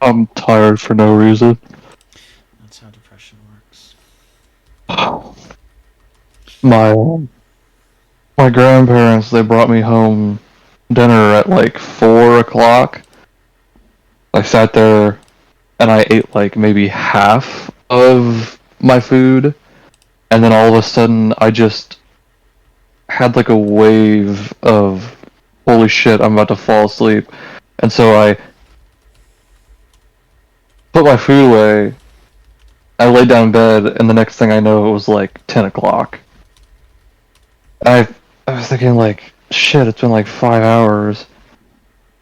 I'm tired for no reason. That's how depression works. My my grandparents, they brought me home dinner at like 4 o'clock. I sat there and I ate like maybe half of my food, and then all of a sudden I just had like a wave of holy shit, I'm about to fall asleep. And so I put my food away, I laid down in bed, and the next thing I know it was like 10 o'clock. I I was thinking like, shit, it's been like 5 hours.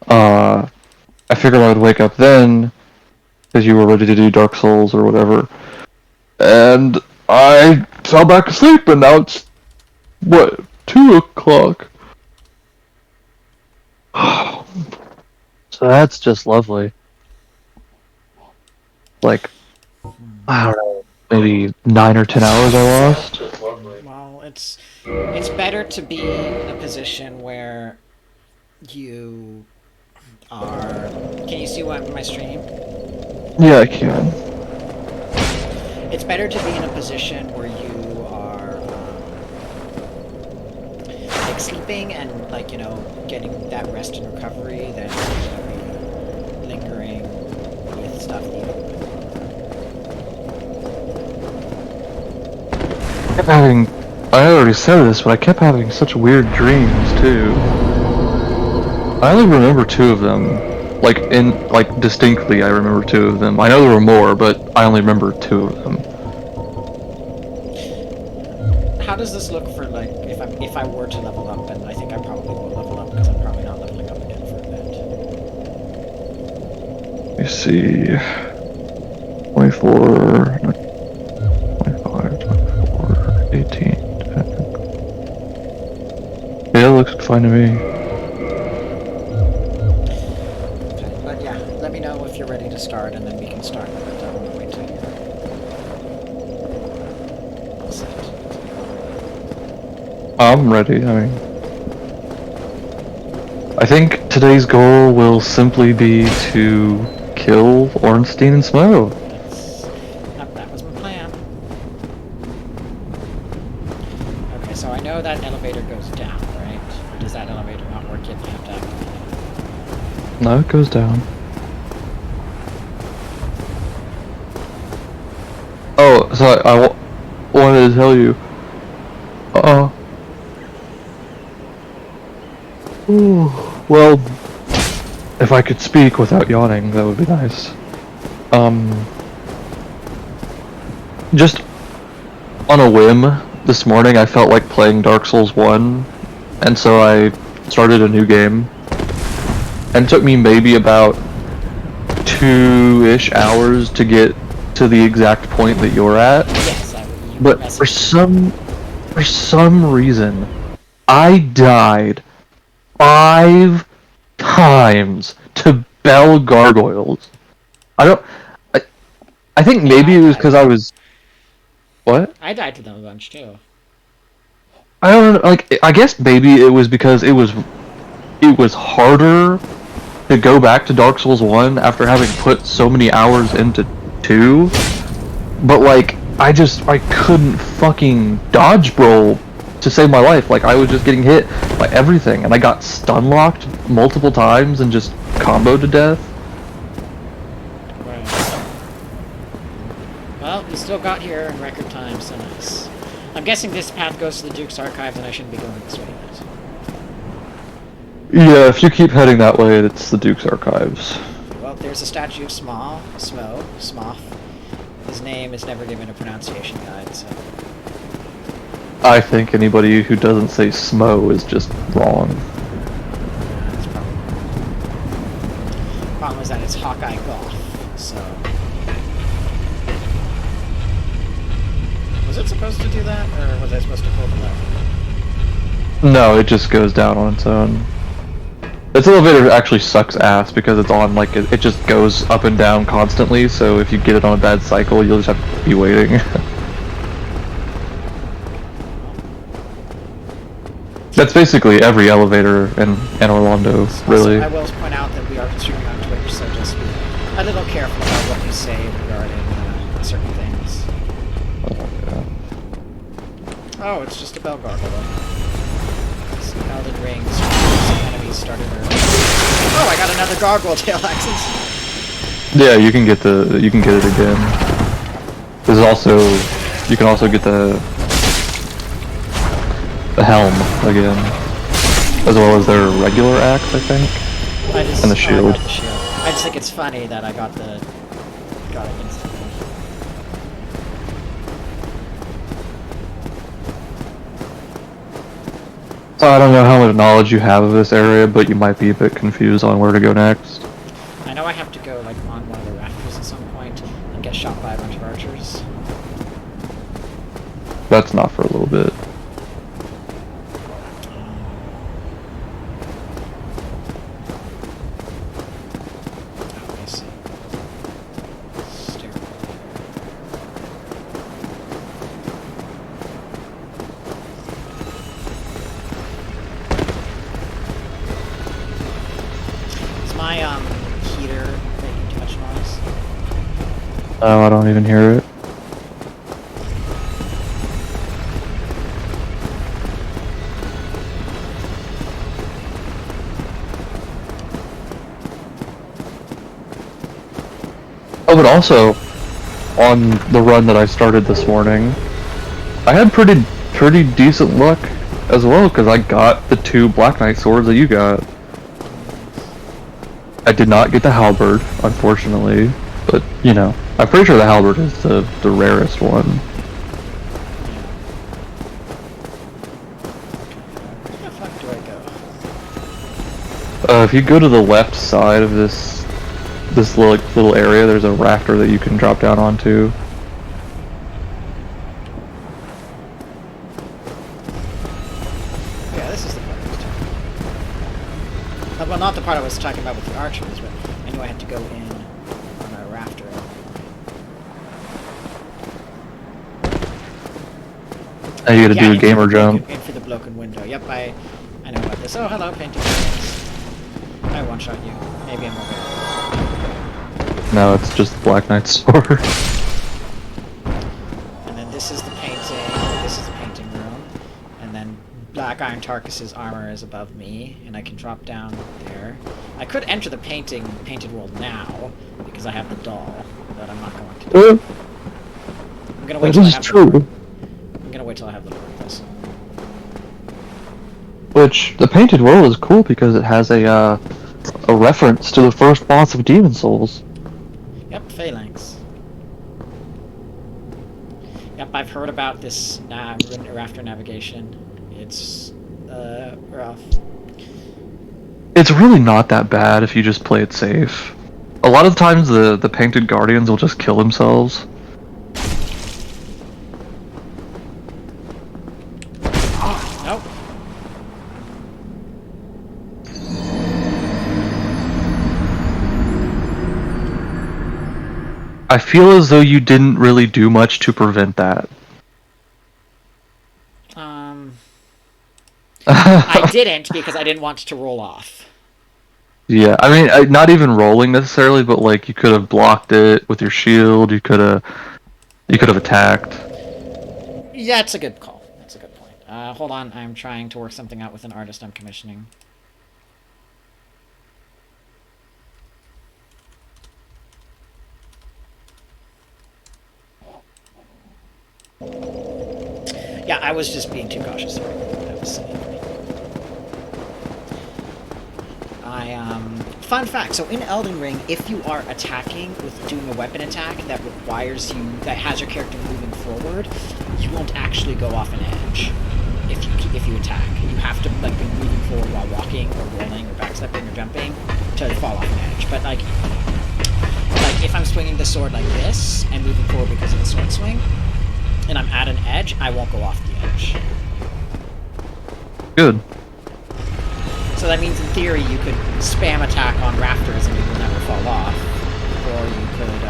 Uh, I figured I would wake up then because you were ready to do Dark Souls or whatever, and I fell back asleep, and now it's what 2 o'clock. So that's just lovely. Like I don't know, maybe 9 or 10 hours I lost. Well, it's better to be in a position where you are. Can you see what my stream? Yeah, I can. It's better to be in a position where you are like sleeping and like getting that rest and recovery than be lingering with stuff that you don't. I kept having. I already said this, but I kept having such weird dreams too. I only remember two of them. Like distinctly, I remember two of them. I know there were more, but I only remember two of them. How does this look for like if I were to level up, and I think I probably will level up because I'm probably not leveling up again for a Let me see. 24, 25, 24, 18. 10. Yeah, it looks fine to me. bit. Okay. But yeah, let me know if you're ready to start, and then we can start. But I want to wait till you're all set. I'm ready. I think today's goal will simply be to kill Ornstein and Smough. That was my plan. Okay, so I know that elevator goes down, right? Or does that elevator not work yet? You have to activate it. No, it goes down. Oh, so wanted to tell you. Uh, well, if I could speak without yawning, that would be nice. Um, just on a whim, this morning I felt like playing Dark Souls 1, and so I started a new game. And it took me maybe about 2-ish hours to get to the exact point that you're at. Yes, you But for some reason, I died 5 times to bell gargoyles. I don't. I, I think Yeah, maybe I it was died because to I them. was. What? I died to them a bunch too. I don't know. Like, I guess maybe it was because it was harder to go back to Dark Souls 1 after having put so many hours into 2. But like, I couldn't fucking dodge roll to save my life. Like, I was just getting hit by everything, and I got stun locked multiple times and just comboed to death. Right. Well, we still got here in record time, so nice. I'm guessing this path goes to the Duke's Archives, and I shouldn't be going this way yet. Yeah, if you keep heading that way, it's the Duke's Archives. Well, there's a statue of Smough. His name is never given a pronunciation guide, so. I think anybody who doesn't say Smo is just wrong. That's probably. Problem is that it's Hawkeye Golf, so. Was it supposed to do that, or was I supposed to pull the lever? No, it just goes down on its own. This elevator actually sucks ass because it's on, like, it just goes up and down constantly, so if you get it on a bad cycle, you'll just have to be waiting. That's basically every elevator in Londo, really. Also, I will point out that we are streaming on Twitch, so just be a little careful about what you say regarding certain things. Oh, it's just a bell gargoyle. Elden Rings. Some enemies started early. Oh, I got another gargoyle tail axis. Yeah, you can get it again. There's also, you can also get the Helm again, as well as their regular axe, I think, and the shield. I got the shield. I just think it's funny that I got it instantly. So I don't know how much knowledge you have of this area, but you might be a bit confused on where to go next. I know I have to go like on one of the rafters at some point and get shot by a bunch of archers. That's not for a little bit. Oh, I see. Stairwell. Is my heater making too much noise? Oh, I don't even hear it. Oh, but also, on the run that I started this morning, I had pretty decent luck as well, because I got the 2 Black Knight swords that you got. I did not get the halberd, unfortunately, but, you know, I'm pretty sure the halberd is the rarest one. Where the fuck do I go? If you go to the left side of this little area, there's a rafter that you can drop down onto. Yeah, this is the part I was talking about. Well, not the part I was talking about with the archers, but I knew I had to go in on a rafter. And you gotta do a gamer jump. In for the broken window. Yep, I know about this. Oh, hello, painting. I one-shot you. Maybe I'm over. No, it's just the Black Knight sword. And then this is the painting. This is the painting room. And then Black Iron Tarkus's armor is above me, and I can drop down there. I could enter the painted world now because I have the doll, but I'm not going to. Do it. I'm gonna wait till I have the I'm gonna wait till I have the Lord this. Which the painted world is cool because it has a reference to the first boss of Demon Souls. Yep, Phalanx. Yep, I've heard about this rafter navigation. It's rough. It's really not that bad if you just play it safe. A lot of times the painted guardians will just kill themselves. Nope. I feel as though you didn't really do much to prevent that. I didn't because I didn't want to roll off. Yeah, I mean, not even rolling necessarily, but like you could have blocked it with your shield. You could have attacked. Yeah, it's a good call. That's a good point. Hold on, I'm trying to work something out with an artist I'm commissioning. Yeah, I was just being too cautious. Sorry. That was silly. Fun fact, so in Elden Ring, if you are attacking with doing a weapon attack that requires you, that has your character moving forward, you won't actually go off an edge if you attack. You have to like be moving forward while walking or rolling or backstepping or jumping to fall off an edge. But like if I'm swinging the sword like this and moving forward because of the sword swing, and I'm at an edge, I won't go off the edge. Good. So that means, in theory, you could spam attack on rafters and you will never fall off. Or you could,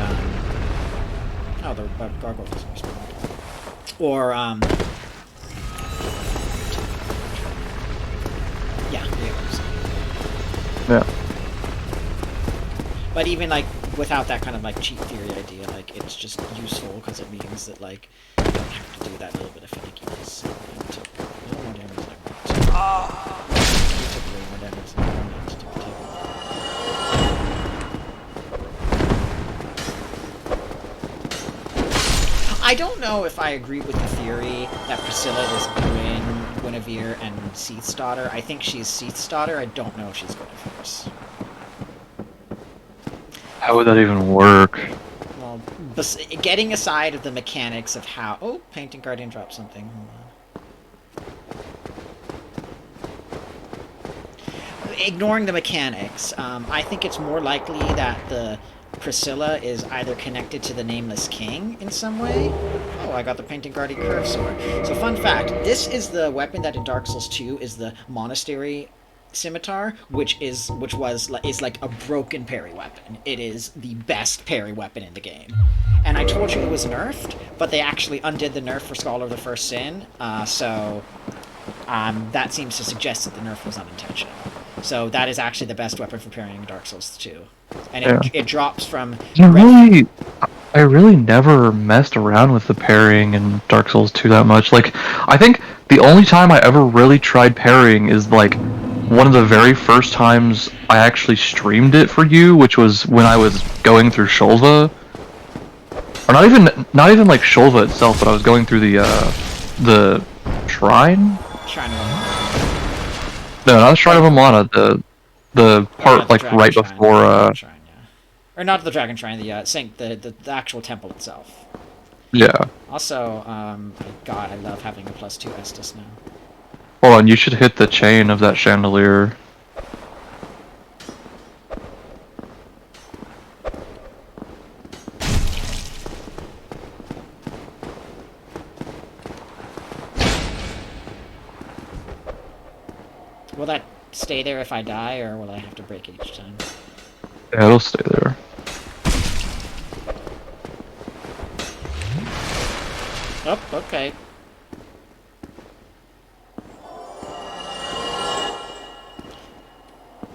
oh, the gargoyle doesn't respond. Or, yeah, the others. Yeah. But even like without that kind of like cheat theory idea, like it's just useful because it means that like you don't have to do that little bit of finickiness. And took a little more damage than I want. You took way more damage than I wanted to take. I don't know if I agree with the theory that Priscilla is Guinevere and Seath's daughter. I think she's Seath's daughter. I don't know if she's Guinevere's. How would that even work? Well, getting aside of the mechanics of how... Oh, Painting Guardian dropped something. Hold on. Ignoring the mechanics, I think it's more likely that the Priscilla is either connected to the Nameless King in some way. Oh, I got the Painting Guardian Curve Sword. So fun fact, this is the weapon that in Dark Souls 2 is the Monastery Scimitar, which is like a broken parry weapon. It is the best parry weapon in the game. And I told you it was nerfed, but they actually undid the nerf for Scholar of the First Sin, so that seems to suggest that the nerf was unintentional. So that is actually the best weapon for parrying Dark Souls 2. And it drops from... I really never messed around with the parrying in Dark Souls 2 that much. Like, I think the only time I ever really tried parrying is, like, one of the very first times I actually streamed it for you, which was when I was going through Shulva. Or not even like Shulva itself, but I was going through the shrine? Shrine of No, not the Shrine of Amana, the part like right before Shrine, yeah. Or not the Dragon Shrine, the actual temple itself. Yeah. Also, God, I love having a +2 Estus now. Hold on, you should hit the chain of that chandelier. Will that stay there if I die, or will I have to break it each time? Yeah, it'll stay there. Oh, okay.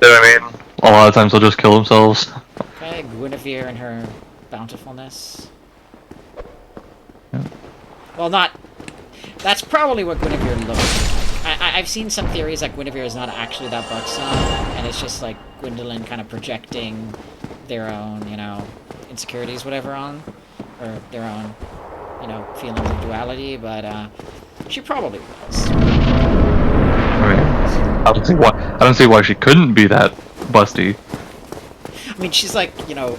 You know what I mean? A lot of times they'll just kill themselves. Okay, Guinevere and her bountifulness. Yeah. Well, not... That's probably what Guinevere looks like. I've seen some theories that Guinevere is not actually that buxom, and it's just like Gwendolyn kind of projecting their own, you know, insecurities, whatever, on, or their own, you know, feelings of duality, but she probably was. I mean, I don't see why she couldn't be that busty. I mean, she's like, you know,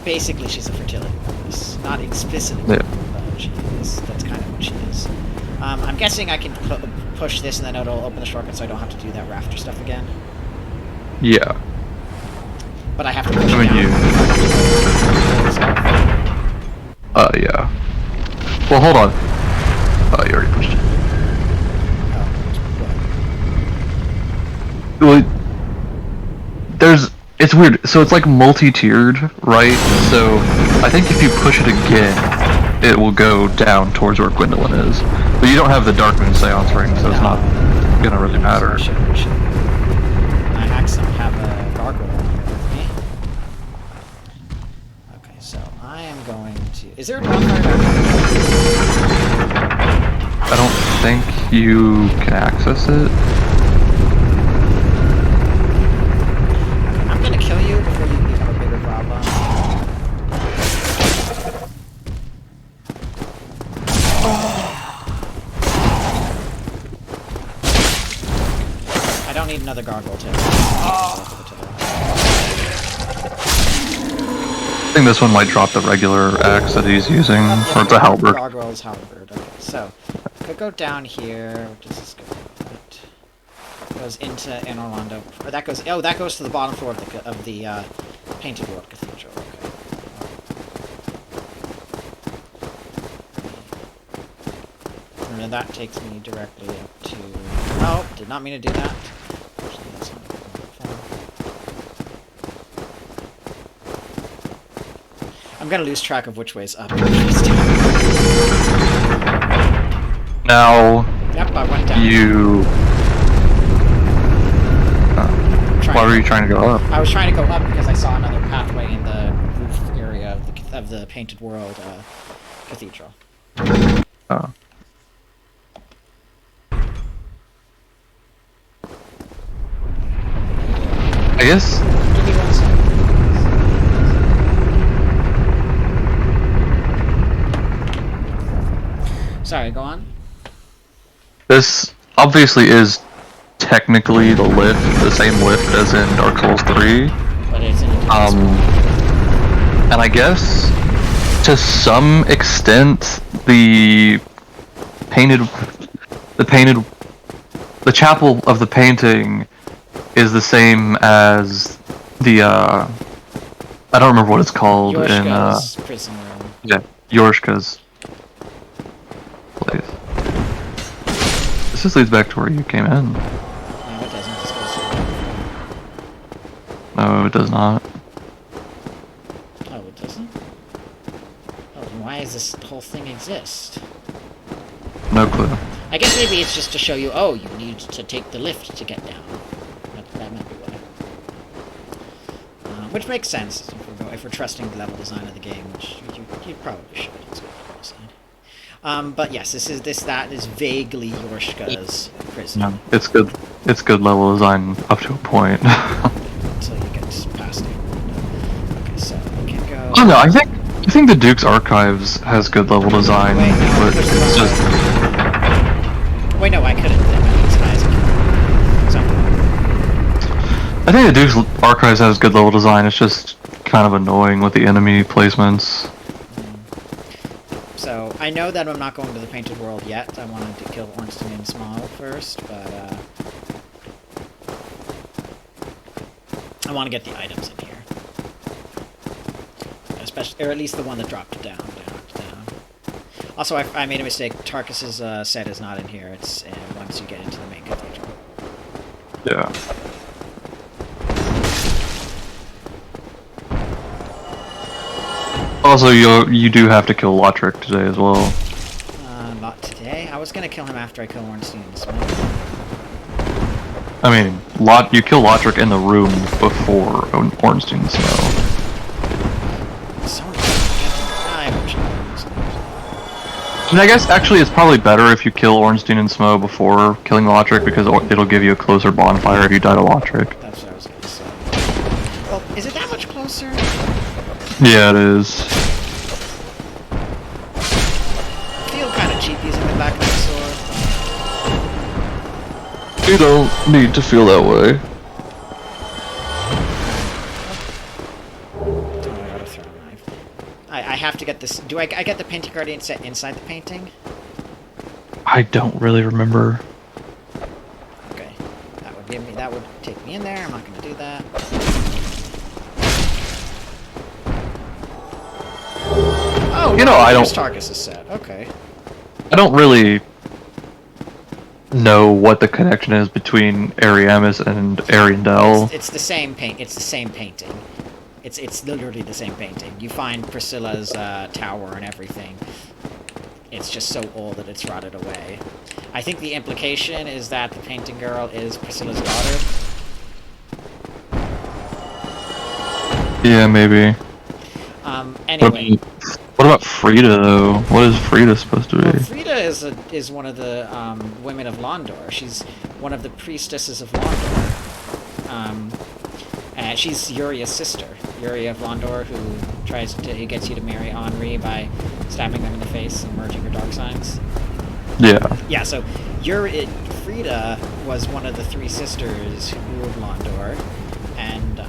basically she's a fertility goddess. Not explicitly, yeah. But she is. That's kind of what she is. I'm guessing I can push this and then it'll open the shortcut so I don't have to do that rafter stuff again. Yeah. But I have to push it down. Yeah. Well, hold on. Oh, you already pushed it. Well, it's weird. So it's like multi-tiered, right? So I think if you push it again, it will go down towards where Gwendolyn is. But you don't have the Dark Moon Seance ring, so it's not gonna really matter. I actually have a gargoyle here with me. Okay, so I am going to... Is there a bonfire? I don't think you can access it. I'm gonna kill you before you become a bigger problem. I don't need another gargoyle tail. I think this one might drop the regular axe that he's using, or it's a halberd. Gargoyle's halberd. Okay, so could go down here. What does this go? That goes into Anor Londo. Or that goes. Oh, that goes to the bottom floor of the Painted World Cathedral. Okay. And then that takes me directly up to... Oh, did not mean to do that. Actually, that's not I'm gonna lose track of which way's up and which way's down. Now... Yep, I went down. You... Why were you trying to go up? I was trying to go up because I saw another the Painted World cathedral. Oh. I guess. Give me 1 second. Sorry, go on. This obviously is technically the same lift as in Dark Souls 3. But it's in a different spot. And I guess to some extent the chapel of the painting is the same as the I don't remember what it's called Yorshka's prison room. yeah, Yorshka's place. This just leads back to where you came in. No, it doesn't. This goes to No, it does not. Oh, it doesn't? Oh, then why does this whole thing exist? No clue. I guess maybe it's just to show you, oh, you need to take the lift to get down. That might be why. Which makes sense if we're trusting the level design of the game, which you probably should. It's good level design. But yes, that is vaguely Yorshka's prison. No, it's good. It's good level design up to a point. Until you get past it. Okay, so we can go. Oh no, I think the Duke's Archives has good level design, Wait, no, but it's just. Wait, no, I couldn't. Sorry. I think the Duke's Archives has good level design. It's just kind of annoying with the enemy placements. So I know that I'm not going to the Painted World yet. I wanted to kill Ornstein and Small first, but I want to get the items in here, especially, or at least the one that dropped down. Also, I made a mistake. Tarkus's set is not in here. It's once you get into the main cathedral. Yeah. Also, you do have to kill Lotric today as well. Not today. I was gonna kill him after I kill Ornstein and Small. I mean, you kill Lotric in the room before Ornstein Snow. And I guess actually it's probably better if you kill Ornstein and Smo before killing Lotric, because it'll give you a closer bonfire if you die to Lotric. That's what I was gonna say. Well, is it that much closer? Yeah, it is. I feel kind of cheap using the back of the sword. You don't need to feel that way. I have to get this. Do I get the Painting Guardian set inside the painting? I don't really remember. Okay, that would take me in there. I'm not going to do that. Oh, you know, I don't. Tarkus is set. Okay. I don't really know what the connection is between Ariamis and Ariandel. It's the same paint. It's the same painting. It's literally the same painting. You find Priscilla's tower and everything. It's just so old that it's rotted away. I think the implication is that the painting girl is Priscilla's daughter. Yeah, maybe. Anyway. What about Frida, though? What is Frida supposed to be? Well, Frida is one of the women of Londor. She's one of the priestesses of Londor. She's Uria's sister. Yuria of Londor, who gets you to marry Henri by stabbing them in the face and merging her dark signs. Yeah. Yeah, so Frida was one of the three sisters who ruled Londor, and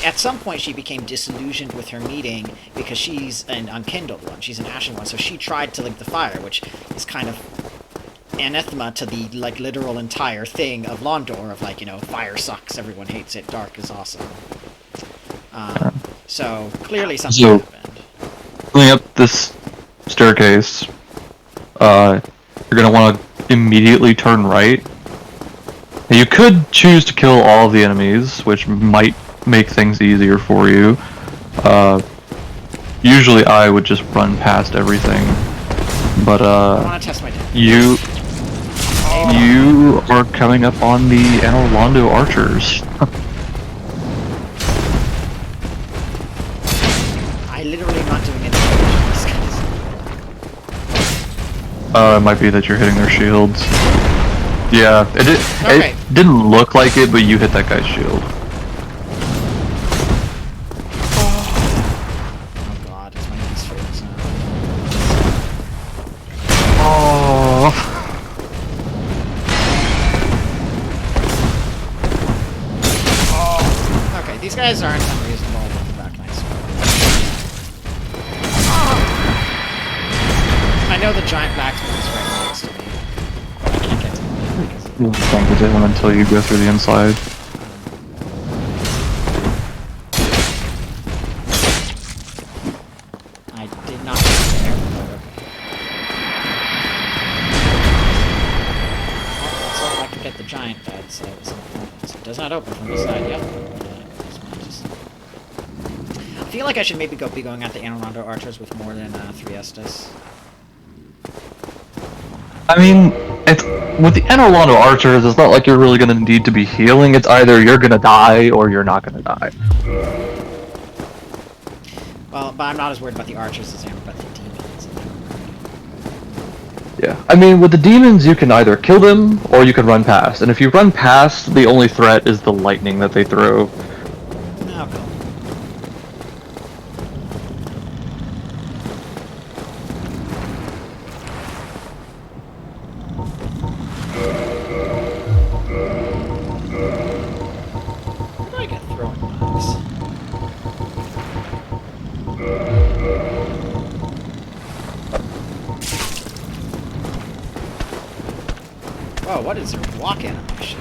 at some point she became disillusioned with her meeting because she's an unkindled one. She's an ashen one, so she tried to light the fire, which is kind of anathema to the literal entire thing of Londor, of fire sucks, everyone hates it, dark is awesome. So clearly something happened. Going up this staircase, you're gonna want to immediately turn right. You could choose to kill all of the enemies, which might make things easier for you. Usually I would just run past everything, but I want to test my damage. You are coming up on the Anor Londo archers. literally not doing any damage to these guys. It might be that you're hitting their shields. Yeah, Okay. it didn't look like it, but you hit that guy's shield. Oh god, it's one of these favorites now. Oh. Okay, these guys aren't unreasonable with the back nice. I know the giant blacksmith is right next to me, but I can't get to him because You can't get to him until you go through the inside. I did not get there. But okay. Well, let's hope I can get the giant bed, so it does not open from this side. Yep. I feel like I should maybe be going at the Anor archers with more than 3 Estus. I mean, it's with the Anor Londo archers, it's not like you're really gonna need to be healing. It's either you're gonna die or you're not gonna die. Well, but I'm not as worried about the archers as I am about the demons. Yeah. I mean, with the demons, you can either kill them or you can run past. And if you run past, the only threat is the lightning that they throw. Oh, cool. How do I get throwing knives? Whoa, what is her walk animation?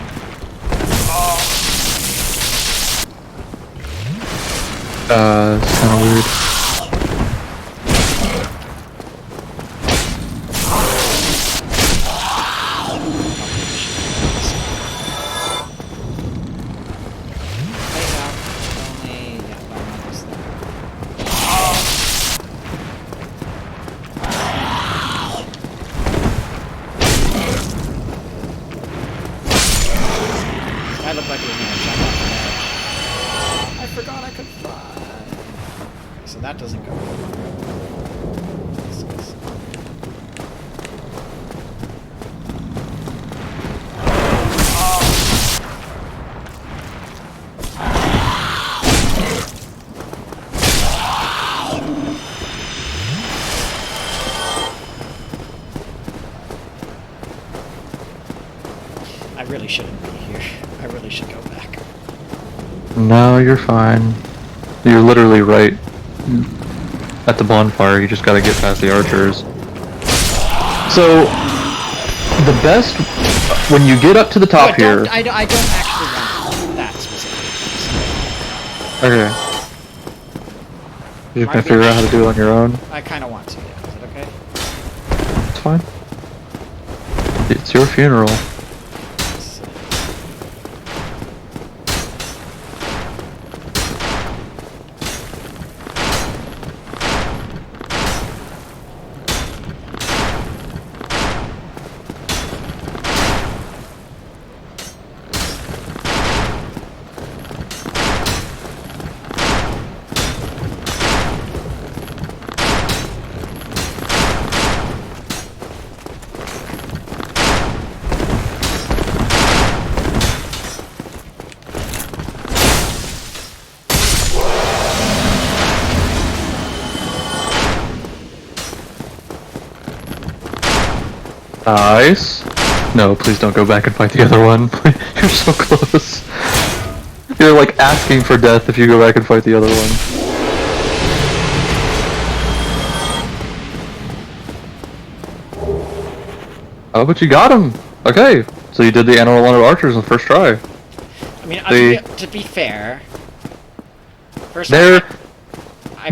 It's kind of weird. That looked like it was gonna jump off the edge. I forgot I could fly. So that doesn't go. This is- I really shouldn't be here. I really should go back. No, you're fine. You're literally right at the bonfire. You just gotta get past the archers. So, the best when you get up to the top here. I don't actually want that specifically. Okay. You can figure out how to do it on your own. I kind of want to. Yeah. Is it okay? It's fine. It's your funeral. Nice. No, please don't go back and fight the other one. You're so close. You're like asking for death if you go back and fight the other one. Oh, but you got him. Okay, so you did the Anor Londo archers in the first try. I mean, to be fair, first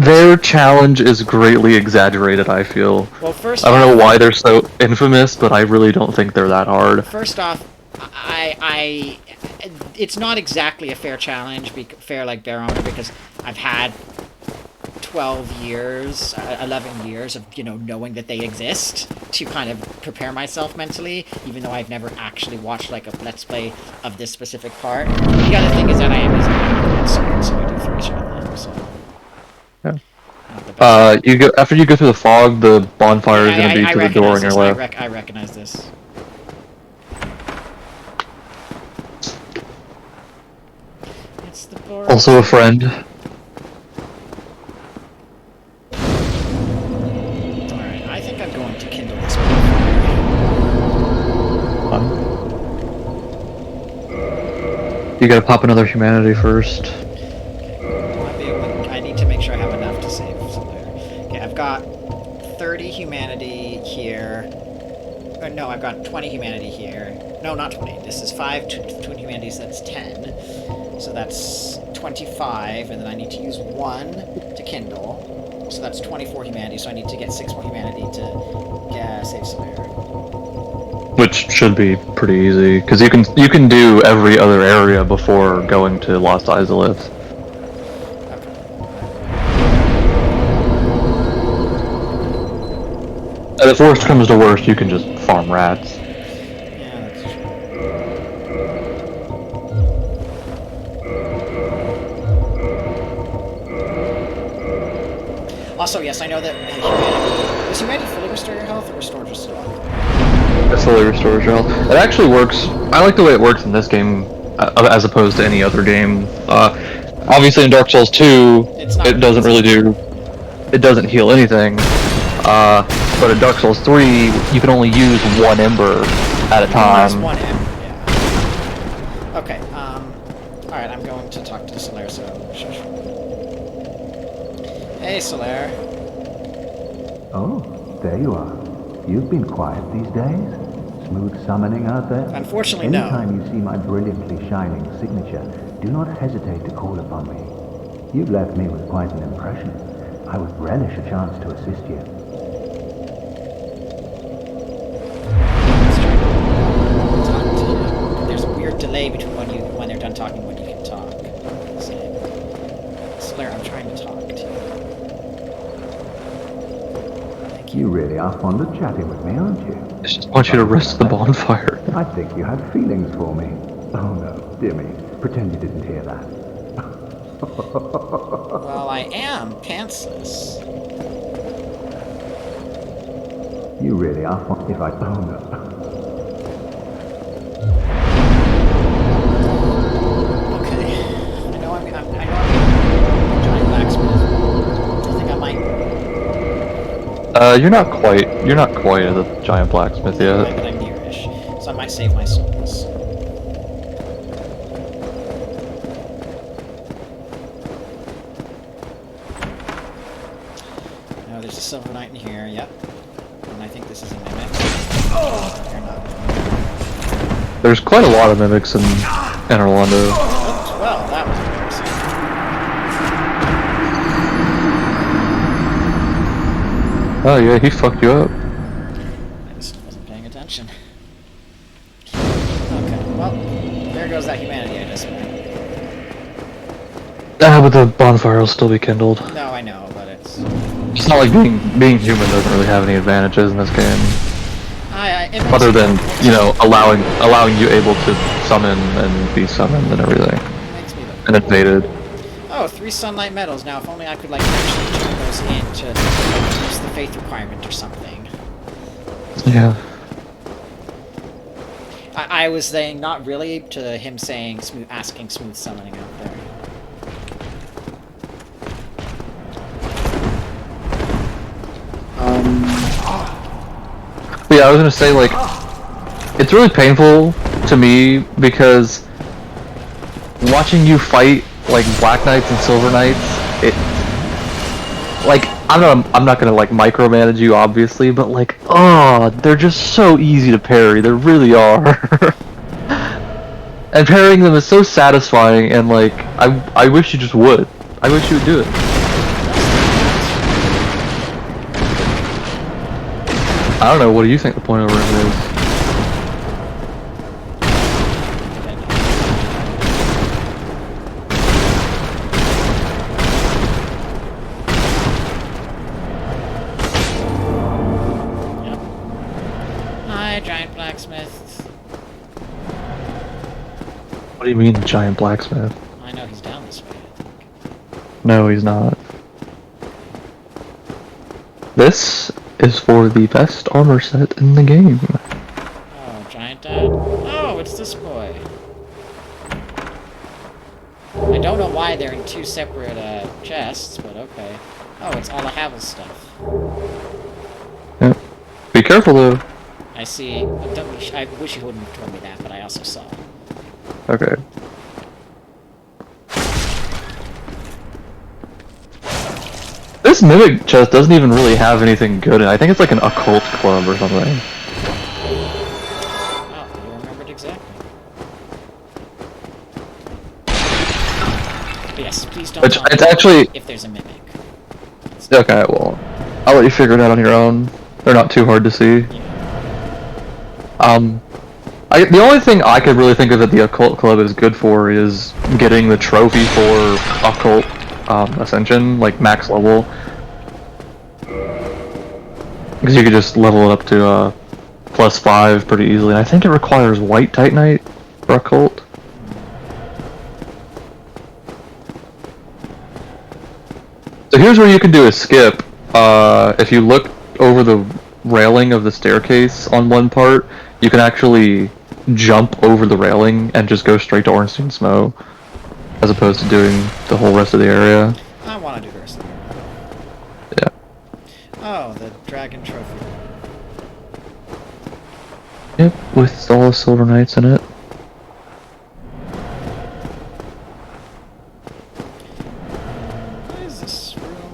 their challenge is greatly exaggerated, I feel. Well, first I don't off, know why they're so infamous, but I really don't think they're that hard. First off, it's not exactly a fair challenge, fair like Bear Honor, because I've had 11 years of, knowing that they exist to kind of prepare myself mentally, even though I've never actually watched like a Let's Play of this specific part. The other thing is that I am using so I do 3 shot them, so. Yeah. But Okay. You go after you go through the fog. The bonfire is going to be I to the door recognize on your this. left. I recognize this. It's the door. Also a friend. Alright, I think I'm going to kindle this bonfire. You gotta pop another humanity first. I need to make sure I have enough to save somewhere. Okay, I've got 30 humanity here. Or no, I've got 20 humanity here. No, not 20. This is 5 to humanities, that's 10. So that's 25, and then I need to use 1 to kindle. So that's 24 humanity, so I need to get 6 more humanity to save some air. Which should be pretty easy, because you can do every other area before going to Lost Isoliths. Okay. And if worst comes to worst, you can just farm rats. Yeah, that's true. Also, yes, I know that humanity... Does humanity fully restore your health, or restore just a lot? It fully restores your health. It actually works. I like the way it works in this game, as opposed to any other game. Obviously, in Dark Souls 2, it doesn't really do. It doesn't heal anything. But in Dark Souls 3, you can only use 1 ember at a time. Use 1 ember, yeah. Okay, alright, I'm going to talk to Solaire, so... Shush. Hey, Solaire. Oh, there you are. You've been quiet these days? Smooth summoning out there? Unfortunately, no. Anytime you see my brilliantly shining signature, do not hesitate to call upon me. You've left me with quite an impression. I would relish a chance to assist you. There's a weird delay between when they're done talking and when you can talk. Solaire, I'm trying to talk to you. Thank you. You really are fond of chatting with me, aren't you? I just want you to rest the bonfire. I think you had feelings for me. Oh no, dear me. Pretend you didn't hear that. Well, I am pantsless. You really are fond... If I... Oh no. Okay. I know I'm a giant blacksmith. I think I might... You're not quite at the giant blacksmith yet. But I'm near-ish. So I might save my souls. No, there's a silver knight in here, yep. And I think this is in my mix. Oh! They're not. There's quite a lot of mimics in Anor Londo. Well, that was embarrassing. Oh yeah, he fucked you up. I just wasn't paying attention. Okay, well, there goes that humanity I just spent. But the bonfire will still be kindled. No, I know, but it's... It's not like being human doesn't really have any advantages in this game, other than allowing you able to summon and be summoned and everything, and invaded. Oh, 3 sunlight medals. Now, if only I could actually turn those in to use the faith requirement or something. Yeah. I was saying not really to him saying asking smooth summoning out there. Yeah, I was gonna say, like, it's really painful to me because watching you fight like Black Knights and Silver Knights, I'm not gonna like micromanage you obviously, but like, they're just so easy to parry. They really are. And parrying them is so satisfying, and like, I wish you just would. I wish you would do it. I don't know, what do you think the point of a rim is? Yep. Hi, giant blacksmith. What do you mean, giant blacksmith? I know he's down this way, I think. No, he's not. this is for the best armor set in the game. Oh, giant dad. Oh, it's this boy. I don't know why they're in two separate chests, but okay. Oh, it's all the Havel stuff. Yep. Be careful though. I see. I wish you wouldn't have told me that, but I also saw. Okay. This Mimic chest doesn't even really have anything good in it. I think it's like an occult club or something. Oh, you remembered exactly. But yes, please don't tell It's me actually... if there's a mimic. Okay, well, I'll let you figure it out on your own. They're not too hard to see. Yeah. The only thing I could really think of that the Occult Club is good for is getting the trophy for Occult Ascension, like max level. Because you could just level it up to +5 pretty easily. And I think it requires White Titanite for Occult. So here's where you can do a skip. If you look over the railing of the staircase on one part, you can actually jump over the railing and just go straight to Ornstein Smough, as opposed to doing the whole rest of the area. I want to do the rest of it. Yeah. Oh, the dragon trophy. Yep, with all the Silver Knights in it. What is this room?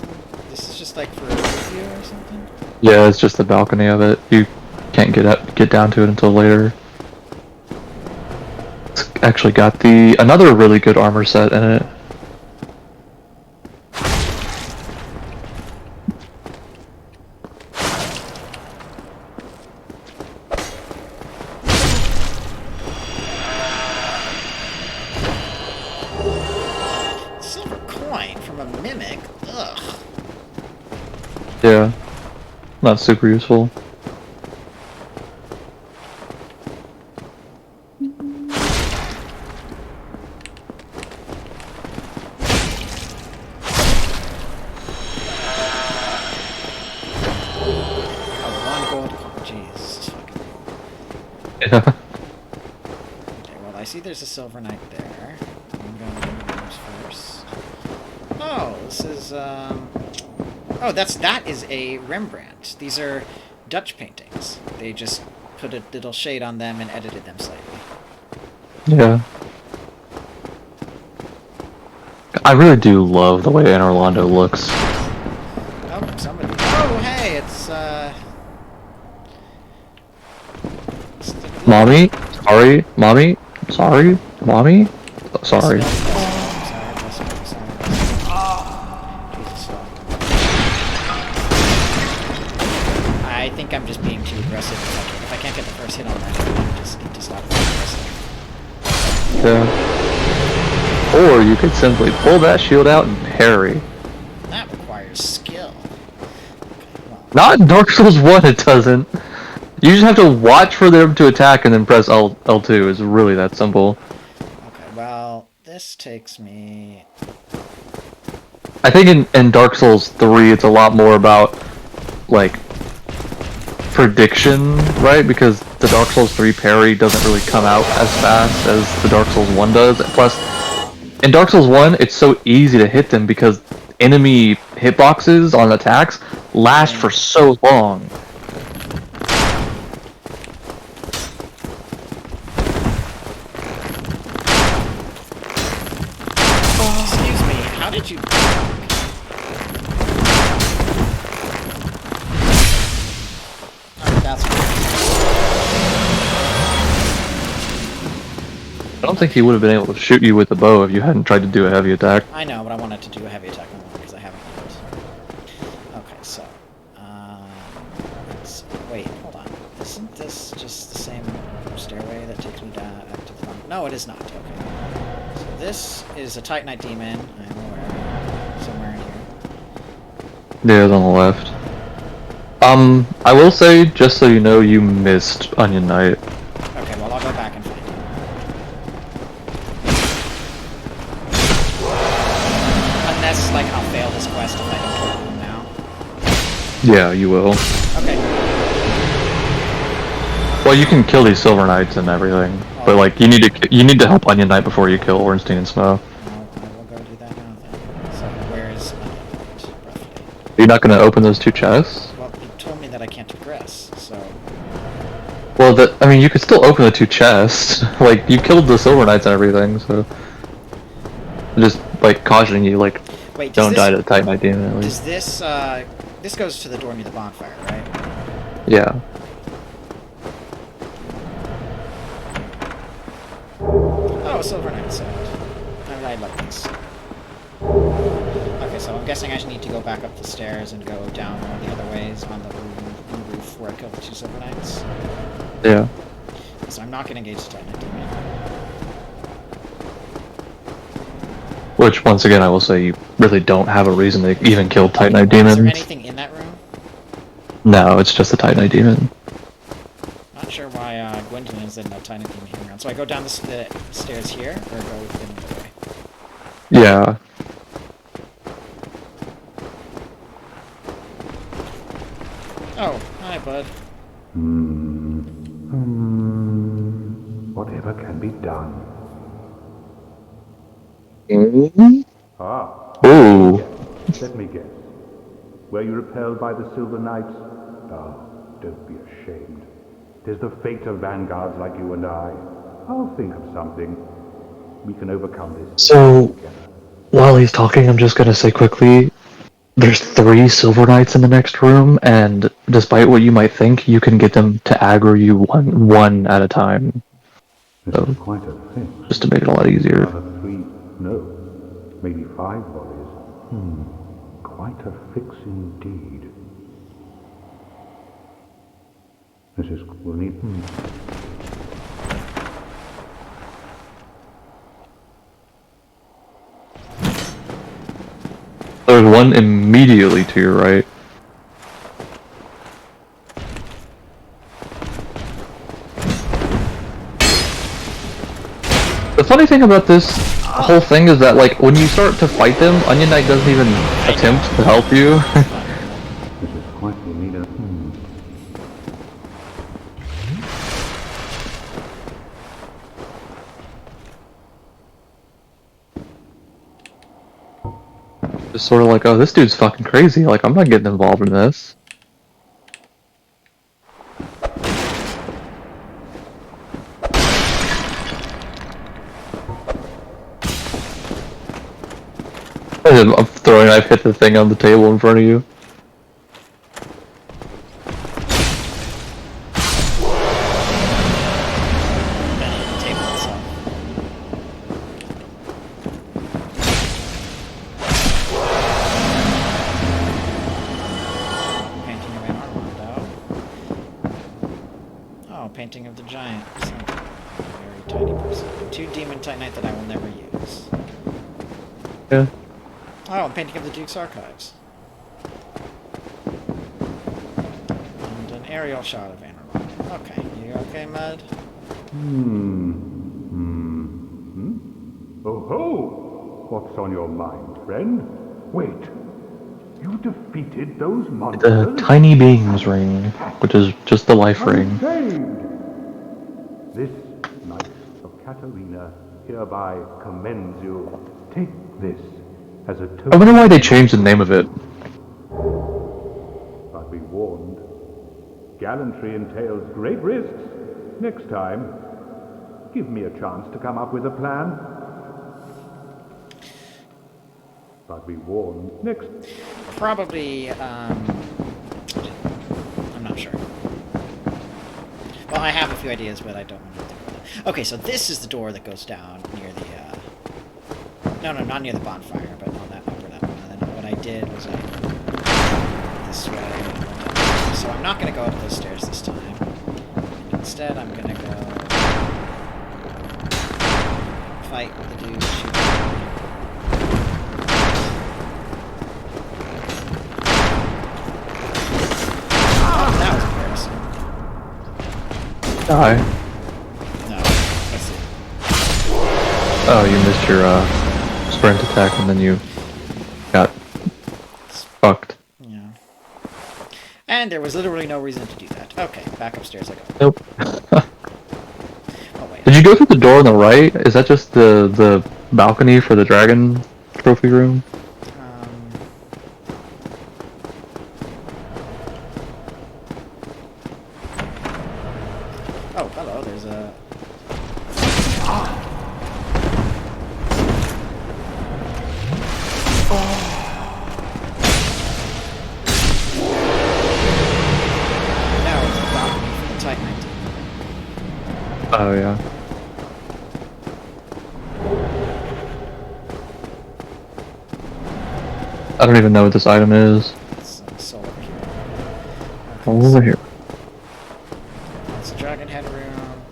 This is just like for a review or something? Yeah, it's just the balcony of it. You can't get down to it until later. It's actually got another really good armor set in it. Silver coin from a mimic? Ugh. Yeah, not super useful. Yeah. Okay, well, I see there's a Silver Knight there. I'm going to do those first. Oh, this is, Oh, that is a Rembrandt. These are Dutch paintings. They just put a little shade on them and edited them slightly. Yeah. I really do love the way Anor Londo looks. Oh, somebody... Oh, hey, it's, Mommy? Sorry? Mommy? Sorry? Mommy? Oh, sorry. I think I'm just being too aggressive. If I can't get the first hit on that, I just need to stop being aggressive. Yeah. Or you could simply pull that shield out and parry. That requires skill. Well, Not in Dark Souls 1 it doesn't. You just have to watch for them to attack and then press L2. It's really that simple. okay, well, this takes me... I think in Dark Souls 3 it's a lot more about, like, prediction, right? Because the Dark Souls 3 parry doesn't really come out as fast as the Dark Souls 1 does. Plus, in Dark Souls 1, it's so easy to hit them because enemy hitboxes on attacks last for so long. Excuse me, how did you... Oh, that's I don't think he would have been able to shoot you with the bow if you hadn't tried to do a heavy attack. I know, but I wanted to do a heavy attack on one because I haven't yet. Okay, so... wait, hold on. Isn't this just the same stairway that takes me down up to the front? No, it is not. Okay. So this is a Titanite demon. I'm aware. Somewhere in here. Yeah, it's on the left. I will say, just so you know, you missed Onion Knight. Okay, well, I'll go back and find it. Unless, like, I'll fail this quest if I don't kill him now. Yeah, you will. Okay. Well, you can kill these Silver Knights and everything, but like you need to help Onion Knight before you kill Ornstein and Smough. I will go do that now then. So where is roughly? You're not gonna open those two chests? Well, you told me that I can't progress, so... Well, I mean, you could still open the two chests. Like, you killed the Silver Knights and everything, so... Just, like, cautioning you, like, Wait, don't die to the Titanite Demon, at least. Does this, this goes to the door near the bonfire, right? Yeah. Oh, Silver Knight sound. I like this. Okay, so I'm guessing I need to go back up the stairs and go down one of the other ways on the roof where I killed the two Silver Knights. Yeah. So I'm not going to engage the Titanite Demon. Which, once again, I will say you really don't have a reason to even kill Titanite Demons. Is there anything in that room? No, it's just a Titanite Demon. Not sure why Gwendolyn is in a Titanite Demon hanging around. So I go down the stairs here, or go in the other way? Yeah. Oh, hi, bud. Whatever can be done. Ah. Ooh. Let me guess. Were you repelled by the Silver Knights? Ah, don't be ashamed. 'Tis the fate of vanguards like you and I. I'll think of something. We can overcome this. So, together. while he's talking, I'm just gonna say quickly, there's 3 Silver Knights in the next room, and despite what you might think, you can get them to aggro you one at a time. This So, is quite a thing. just to make it a lot easier. Another 3, no, maybe 5 volleys. Quite a fix indeed. This is, we'll need, There's one immediately to your right. The funny thing about this whole thing is that, like, when you start to fight them, Onion Knight doesn't even attempt to help you. this is quite, we'll need a, Just sort of like, oh, this dude's fucking crazy. Like, I'm not getting involved in this. I'm throwing, I've hit the thing on the table in front of you. The table itself. Painting of Anor, Londo. Oh, painting of the giant. Some very tiny person. 2 demon titanite that I will never use. Yeah. Oh, painting of the Duke's Archives. And an aerial shot of Anor. Okay, you okay, Mud? Oh ho! What's on your mind, friend? Wait. You defeated those The monsters? Tiny Beings ring, which is just the life ring. Unsaved! This Knight of Katarina hereby commends you. Take this as a token. I wonder why they changed the name of it. But be warned. Gallantry entails great risks. Next time, give me a chance to come up with a plan. But be warned. Next. Probably, I'm not sure. Well, I have a few ideas, but I don't want to think about it. Okay, so this is the door that goes down near the, no, not near the bonfire, but on that over that one. And then what I did was I this way. So I'm not going to go up those stairs this time. And instead, I'm going to go fight the dude shooting. That was embarrassing. Die. No, let's see. Oh, you missed your sprint attack and then you got fucked. Yeah. And there was literally no reason to do that. Okay, back upstairs I go. Nope. Oh, wait. Did you go through the door on the right? Is that just the balcony for the dragon trophy room? Oh, hello, there's a... No, it's a balcony for the Titan. Oh yeah. I don't even know what this item is. It's solar here. Over here. It's a dragon head room.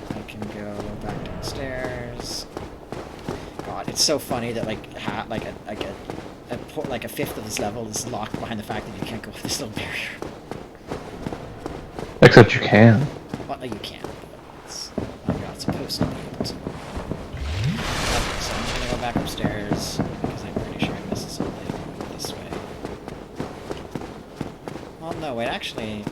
I can go back downstairs. God, it's so funny that like a fifth of this level is locked behind the fact that you can't go with this little barrier. Except you can. Well, you can, but it's, you're not supposed to be able to. Okay, so I'm just gonna go back upstairs because I'm pretty sure I missed something this way. Well, no, wait, actually.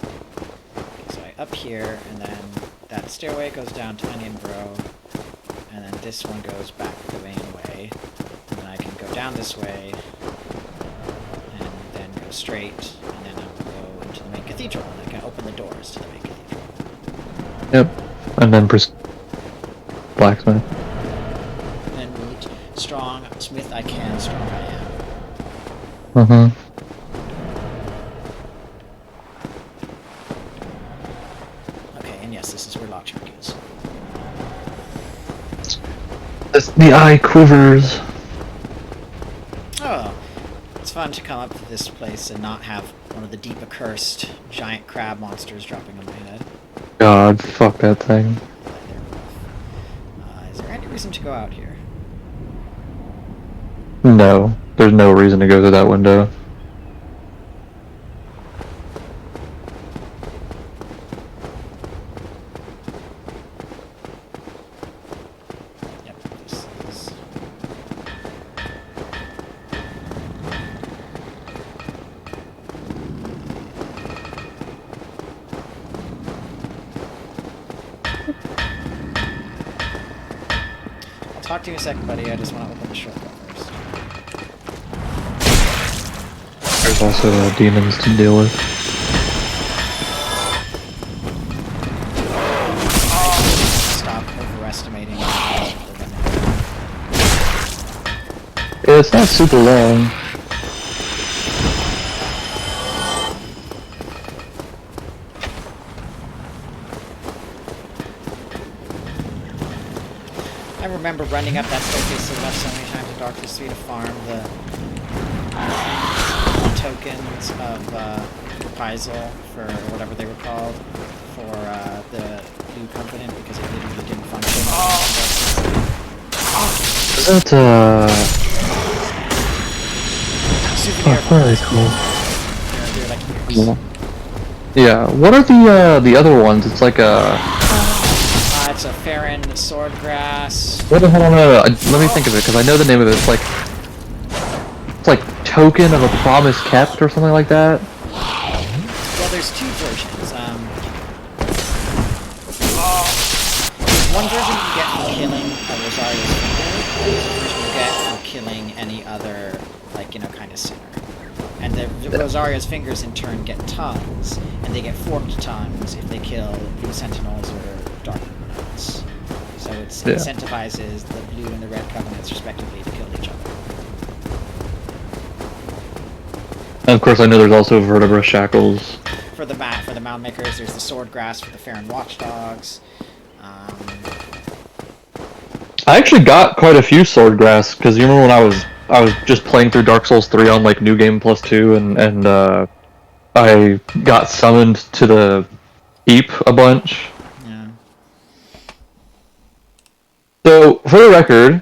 Okay, so up here, and then that stairway goes down to Onion Grove, and then this one goes back the main way, and then I can go down this way, and then go straight, and then I'll go into the main cathedral, and I can open the doors to the main cathedral. Yep. And then blacksmith. And meet strong smith I can, strong I am. Uh-huh. Okay, and yes, this is where Lockjack is. The eye quivers. Oh, it's fun to come up to this place and not have one of the deep accursed giant crab monsters dropping on my head. God, fuck that thing. Is there any reason to go out here? No, there's no reason to go through that window. Yep, this is... I'll talk to you in a second, buddy. I just want to open the shortcut first. There's also demons to deal with. Stop overestimating the It's not super long. I remember running up that staircase to the left so many times in Darkness 3 to farm the tokens of Paizel, for whatever they were called, for the Blue Covenant, because it literally didn't function. Is that, Souvenir very cool. they're like ears. Yeah, what are the other ones? It's like a... It's a Farron Swordgrass. What the hell? No. Let me think of it, because I know the name of it. It's like token of a promise kept or something like that. Well, there's two versions. One version you get from killing a Rosaria's finger. There's a version you get from killing any other, like, kind of sinner. And the Rosaria's fingers in turn get tongues, and they get forked tongues if they kill Blue Sentinels or Dark Knights. So it incentivizes the Blue and the Red Covenants, respectively, to kill each other. And of course, I know there's also vertebra shackles. For the mound makers, there's the Swordgrass for the Farron Watchdogs. I actually got quite a few swordgrass, because you remember when I was just playing through Dark Souls 3 on like New Game Plus 2, and I got summoned to the Keep a bunch. Yeah. So, for the record...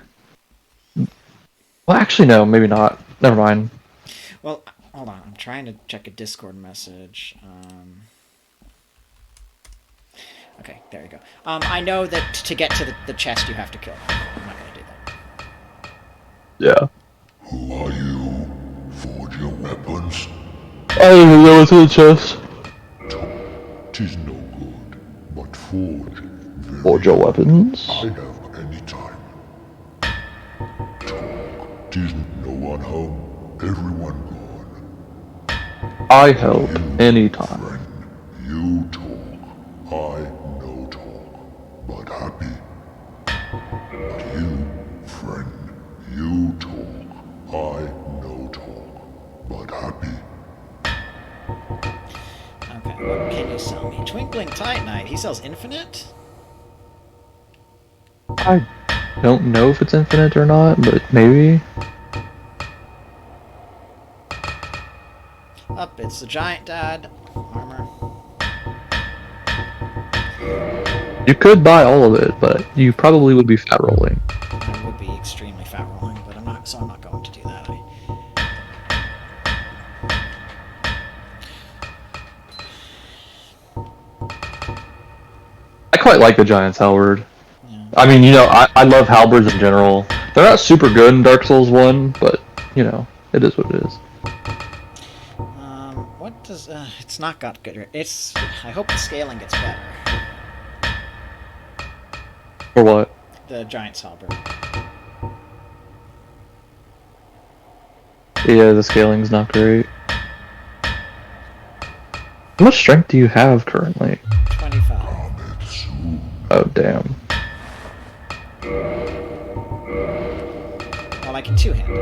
Well, actually, no, maybe not. Never mind. Well, hold on. I'm trying to check a Discord message. Okay, there you go. I know that to get to the chest, you have to kill them. I'm not going to do that. Yeah. Who are you? Forge your weapons? I didn't go into the chest. Tis no good, but forge very Forge your weapons. I have any time. Talk, tis no one home, everyone gone. I help anytime. Friend, you talk, I no talk, but happy. But you, friend, you talk, I no talk, but happy. Okay, what can you sell me? Twinkling Titanite. He sells infinite? I don't know if it's infinite or not, but maybe. Up, it's the giant dad. Armor. You could buy all of it, but you probably would be fat rolling. I would be extremely fat rolling, but I'm not going to do that. I quite like the Giant's Halberd. Yeah. I mean, I love halberds in general. They're not super good in Dark Souls 1, but, it is what it is. What does... it's not got good... It's... I hope the scaling gets better. For what? The Giant's Halberd. Yeah, the scaling's not great. How much strength do you have currently? 25. Oh, damn. Well, I can two-hand it.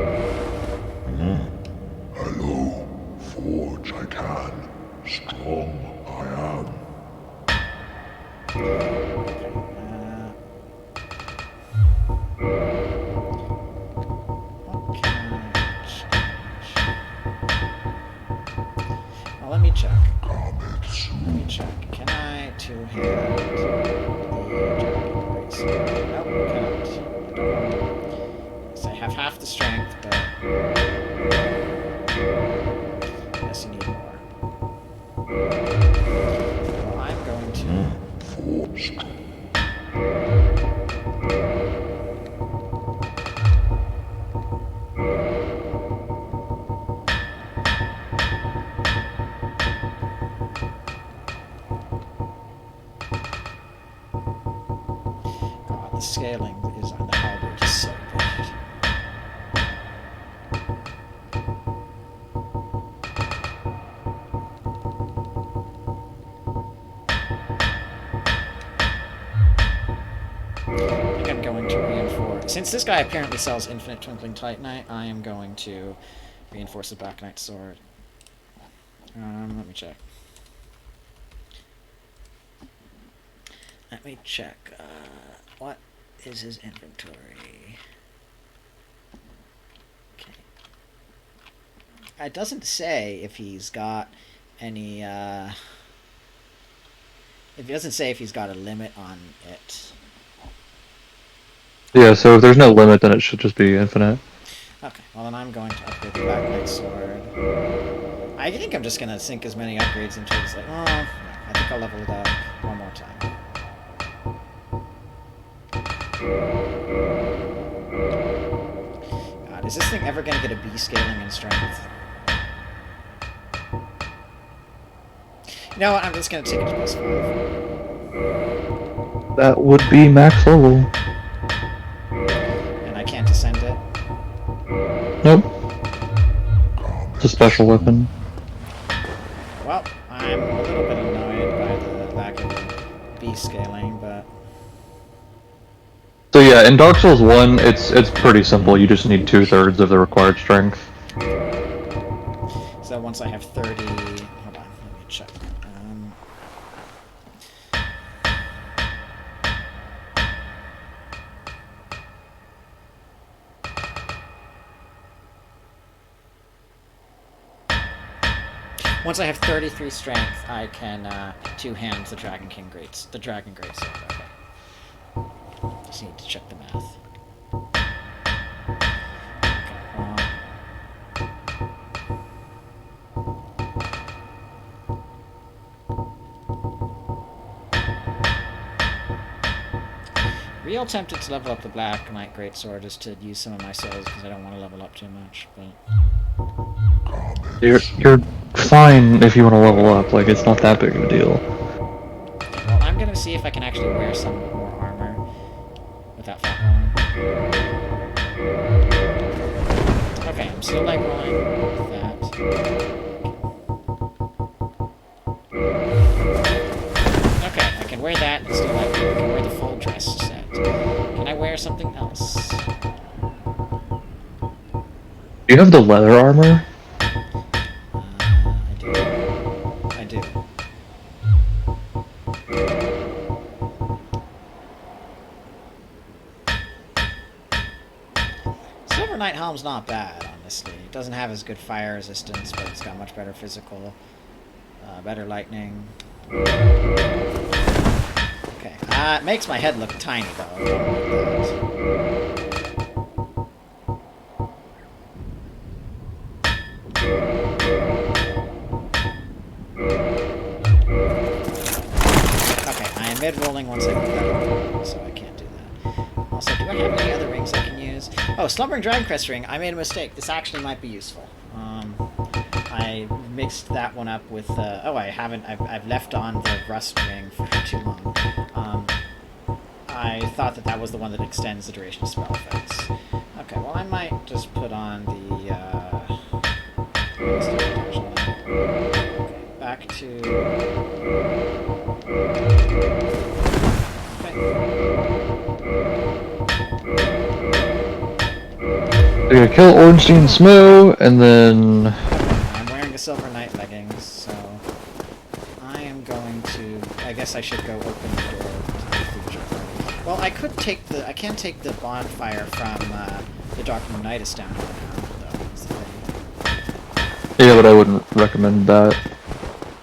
Hello, forge I can, strong I am. What can I change? Well, let me check. Let me check. Can I two-hand the Dragon Greatsword? Nope, cannot. I don't know. So I have half the strength, but... Yes, you need more. Well, I'm going to... Forged. God, the scaling is on the halberd is so bad. I think I'm going to reinforce... Since this guy apparently sells infinite Twinkling Titanite, I am going to reinforce the Black Knight Sword. Let me check. Let me check. What is his inventory? Okay. It doesn't say if he's got any, It doesn't say if he's got a limit on it. Yeah, so if there's no limit, then it should just be infinite. Okay, well then I'm going to upgrade the Black Knight Sword. I think I'm just going to sink as many upgrades into it as like, no, I think I'll level it up one more time. God, is this thing ever going to get a B scaling in strength? You know what, I'm just going to take it to +5. That would be max level. And I can't ascend it? Nope. It's a special weapon. Well, I'm a little bit annoyed by the lack of B scaling, but... So yeah, in Dark Souls 1, it's pretty simple. You just need 2/3 of the required strength. So once I have 30... Hold on, let me check. Once I have 33 strength, I can two-hand the Dragon Greatsword. Okay. Just need to check the math. Real tempted to level up the Black Knight Greatsword just to use some of my souls because I don't want to level up too much, but... You're fine if you want to level up. Like, it's not that big of a deal. Well, I'm gonna see if I can actually wear some more armor without flat rolling. Okay, I'm still like rolling with that. Okay, I can wear that and still like I can wear the full dress set. Can I wear something else? Do you have the leather armor? I do. I do. Silver Knight Helm's not bad, honestly. It doesn't have as good fire resistance, but it's got much better physical, better lightning. Okay, it makes my head look tiny, though. I don't like that. Okay, I am mid-rolling once I put that on, so I can't do that. Also, do I have any other rings I can use? Oh, Slumbering Dragoncrest ring. I made a mistake. This actually might be useful. I mixed that one up with, oh, I haven't, I've left on the Rust ring for too long. I thought that was the one that extends the duration of spell effects. Okay, well, I might just put on the, okay, back to... Okay. You're gonna kill Ornstein Smo, and then... I'm wearing the Silver Knight leggings, so... I am going to... I guess I should go open the door to the Cathedral. Well, I could take the... I can take the bonfire from, the Dark Moonitis down here now, though, is the thing. Yeah, but I wouldn't recommend that.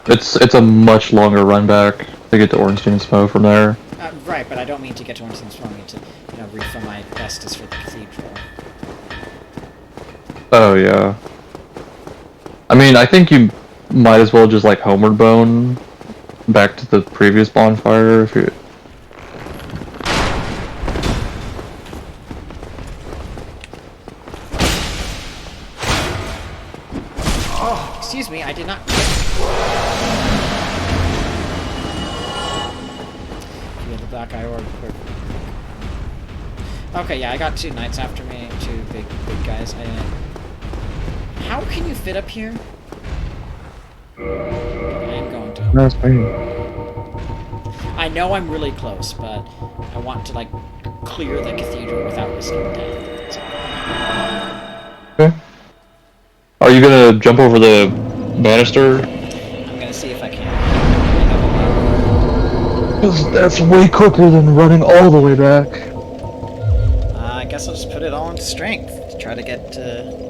It's a much longer run back to get to Ornstein Smo from there. Right, but I don't mean to get to Ornstein Smo. I mean to, refill my Estus for the Cathedral. Oh, yeah. I mean, I think you might as well just, like, homeward bone back to the previous bonfire if you... Oh, excuse me, I did not... Yeah, the Black Eye Orb. Okay, yeah, I got two knights after me, two big guys. How can you fit up here? I am going to. No, it's fine. I know I'm really close, but I want to, like, clear the cathedral without risking death. So. Okay. Are you gonna jump over the banister? I'm gonna see if I can. That's way quicker than running all the way back. I guess I'll just put it all into strength to try to get the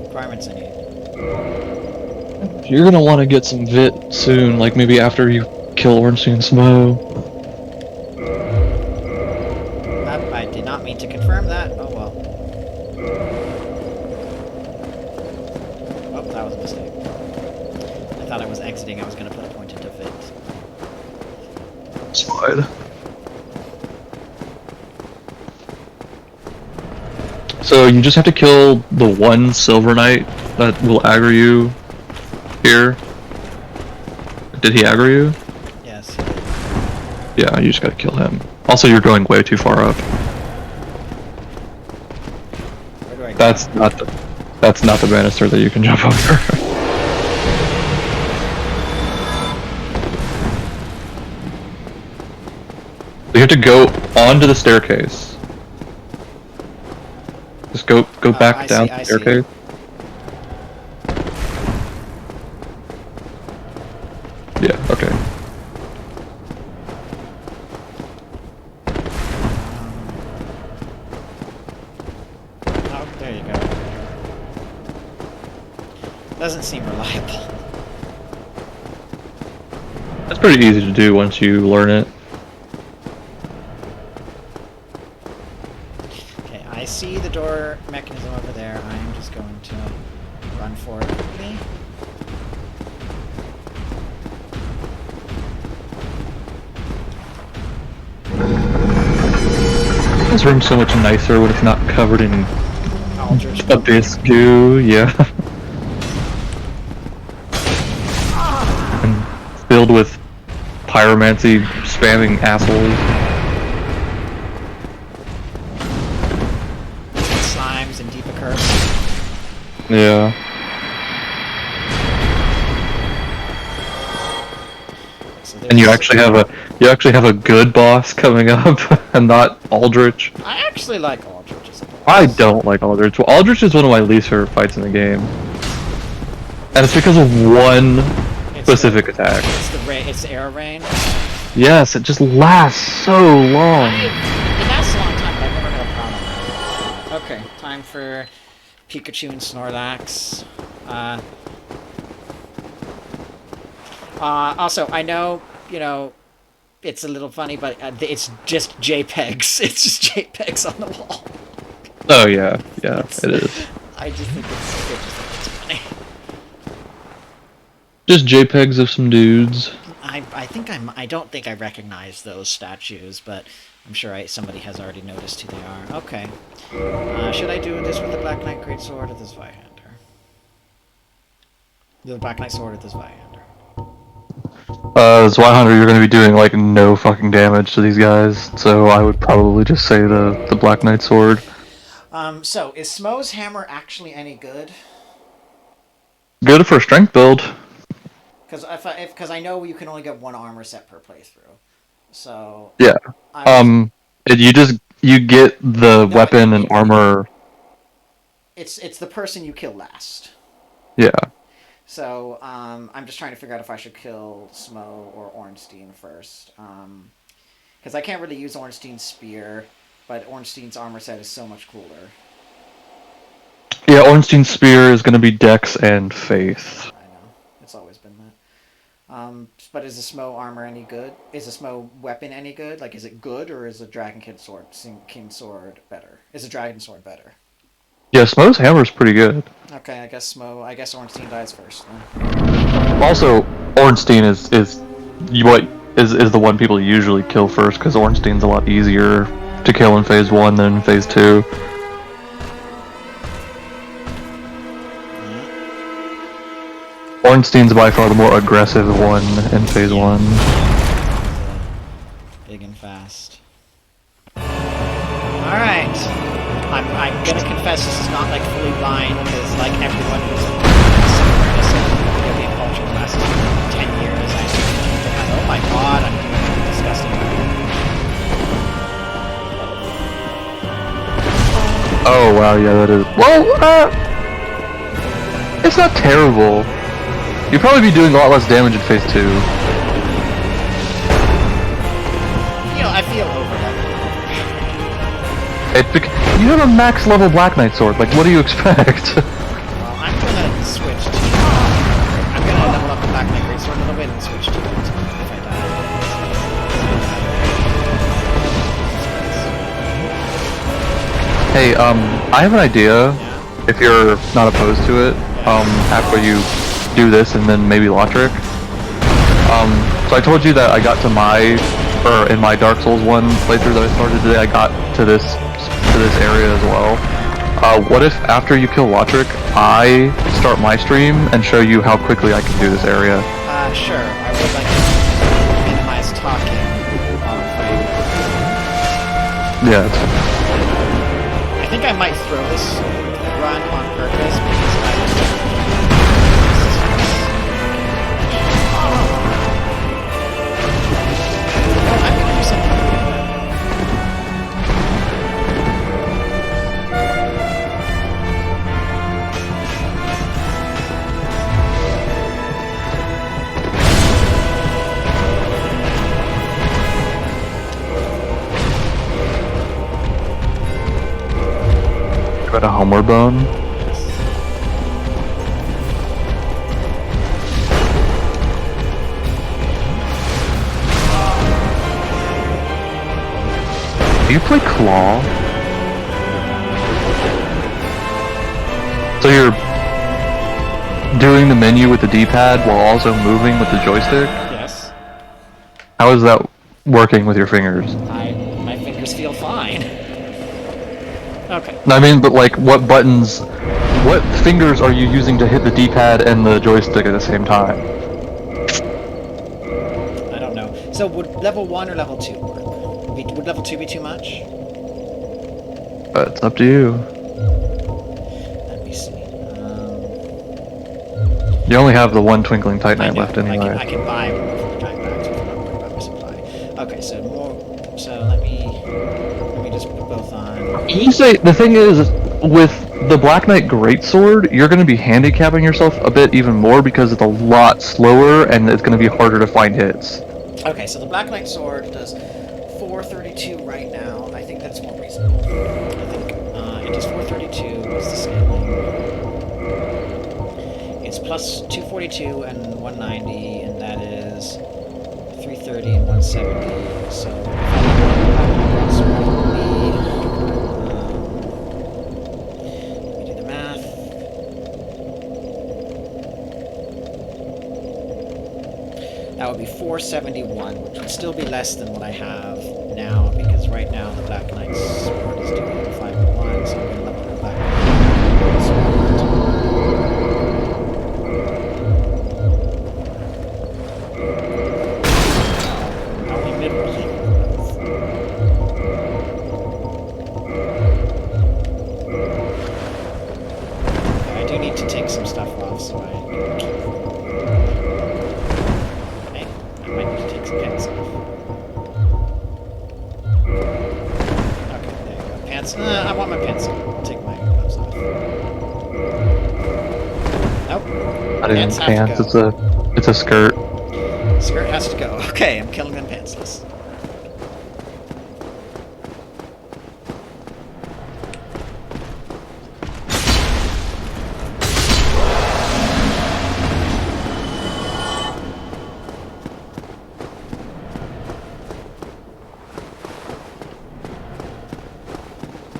requirements I need. You're gonna want to get some vit soon, like maybe after you kill Ornstein Smo. I did not mean to confirm that. Oh well. Oh, that was a mistake. I thought I was exiting. I was going to put a point into vit. Slide. So you just have to kill the one Silver Knight that will aggro you here. Did he aggro you? Yes. Yeah, you just gotta kill him. Also, you're going way too far up. Where do I go? That's not the banister that you can jump over. You have to go onto the staircase. Just go back down the staircase. Yeah, okay. Oh, there you go. Doesn't seem reliable. That's pretty easy to do once you learn it. Okay, I see the door mechanism over there. I am just going to run for it quickly. This room's so much nicer when it's not covered in Aldrich. abyss goo, yeah. filled with pyromancy spamming assholes. Slimes and deeper curves. Yeah. So And you there's- actually have a good boss coming up, and not Aldrich. I actually like Aldrich as a boss. I don't like Aldrich. Well, Aldrich is one of my least favorite fights in the game, and it's because of one It's specific attack. It's the arrow rain. Yes, it just lasts so long. It lasts a long time, but I've never had a problem with it. Okay, time for Pikachu and Snorlax. Also, I know, you know, it's a little funny, but it's just JPEGs. It's just JPEGs on the wall. Oh yeah, yeah, it is. I just think it's funny. Just JPEGs of some dudes. I don't think I recognize those statues, but I'm sure somebody has already noticed who they are. Okay. Should I do this with the Black Knight Greatsword or this Zweihander? The Black Knight Sword or this Zweihander? Zweihander, you're gonna be doing like no fucking damage to these guys, so I would probably just say the Black Knight Sword. So is Smo's hammer actually any good? Good for a strength build. Because I know you can only get one armor set per playthrough, so Yeah. You get the weapon and armor. It's the person you kill last. Yeah. So I'm just trying to figure out if I should kill Smo or Ornstein first, because I can't really use Ornstein's spear, but Ornstein's armor set is so much cooler. Yeah, Ornstein's spear is gonna be Dex and Faith. I know, it's always been that. But is the Smo armor any good? Is the Smo weapon any good? Like, is it good, or is the Dragon King sword better? Is the Dragon Sword better? Yeah, Smo's hammer's pretty good. Okay, I guess Ornstein dies first then. Also, Ornstein is the one people usually kill first, because Ornstein's a lot easier to kill in Phase 1 than in Phase 2. Ornstein's by far the more aggressive one in Phase 1. Big and fast. Alright. I'm gonna confess this is not like fully blind, because like everyone who's in culture classes for 10 years, oh my god, I'm doing disgusting. Oh wow, yeah, that is. Well, it's not terrible. You'd probably be doing a lot less damage in Phase 2. I feel over that. You have a max level Black Knight sword. Like, what do you expect? Well, I'm gonna switch to. I'm gonna level up the Black Knight Greatsword a little bit and switch to it if I die. Hey, I have an idea. If you're not opposed to it, after you do this and then maybe Lotric. So I told you that I got to in my Dark Souls 1 playthrough that I started today, I got to this area as well. What if after you kill Lotric, I start my stream and show you how quickly I can do this area? Sure. I would like to minimize talking while I'm fighting. Yeah. I think I might throw this run on purpose because I'm gonna do something weird. Got a homeward bone. Do you play Claw? So you're doing the menu with the D-pad while also moving with the joystick? Yes. How is that working with your fingers? My fingers feel fine. Okay. I mean, but like, what fingers are you using to hit the D-pad and the joystick at the same time? So would level 1 or level 2 work? Would level 2 be too much? It's up to you. Let me see. You only have the one Twinkling I Titanite know, left I anyway. can buy more from the giant bags if I'm not worried about my supply. Okay, so more. So let me just put both on. You say the thing is, with the Black Knight Greatsword, you're going to be handicapping yourself a bit even more because it's a lot slower and it's going to be harder to find hits. Okay, so the Black Knight sword does 432 right now. I think that's more reasonable. I think it does 432. What's the scaling? It's plus 242 and 190, and that is 330 and 170. So if I go to the Black Knight Greatsword, it would be. Let me do the math. That would be 471, which would still be less than what I have now, because right now the Black Knight's sword is doing 501, so I'm going to level the Black Knight sword. Only mid-rolling. I do need to take some stuff off, so I keep. I might need to take some pants off. Okay, there you go. Pants. I want my pants off. I'll take my gloves off. Nope. Not even Pants have to go. it's a skirt. Skirt has to go. Okay, I'm killing them pantsless.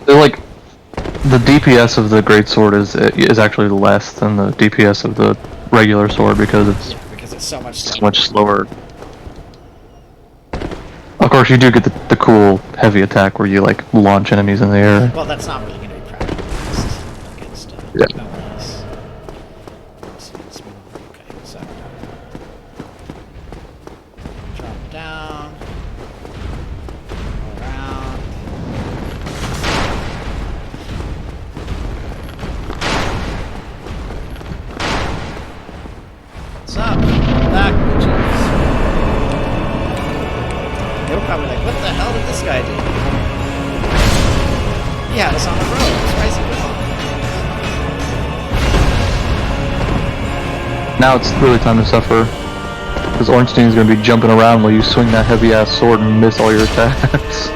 They're like the DPS of the Greatsword is actually less than the DPS of the regular sword because it's Yeah, because it's so much so slower. much slower. Of course, you do get the cool heavy attack where you like launch enemies in the air. Well, that's not really going to be practical against Yeah. enemies. Let's see, it's more. Okay, so drop it down, go around. What's up? Back, bitches. They were probably like, what the hell did this guy do? Yeah, it's on the road. It's rising Now it's really time to suffer. Because Ornstein's gonna be jumping around while you swing that heavy ass sword and miss all your attacks.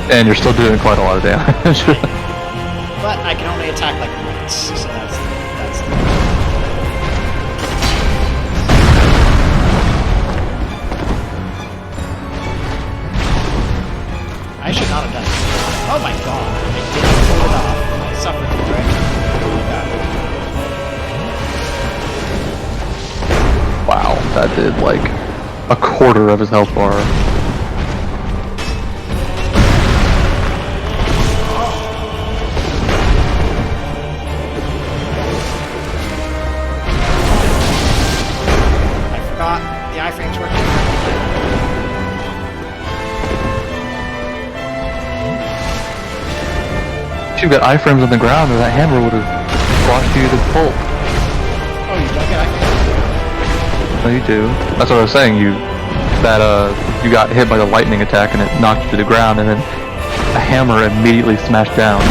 And you're still doing quite a lot of damage. But I can only attack like once, so that's I should not have done it. Oh my god, I didn't pull it off. I suffered for it. Oh my god. Wow, that did like a quarter of his health bar. I forgot the iframes work differently. If you got iframes on the ground, then that hammer would have squashed you to pulp. Oh, you don't get iframes? No, you do. That's what I was saying. You got hit by the lightning attack and it knocked you to the ground, and then a hammer immediately smashed down.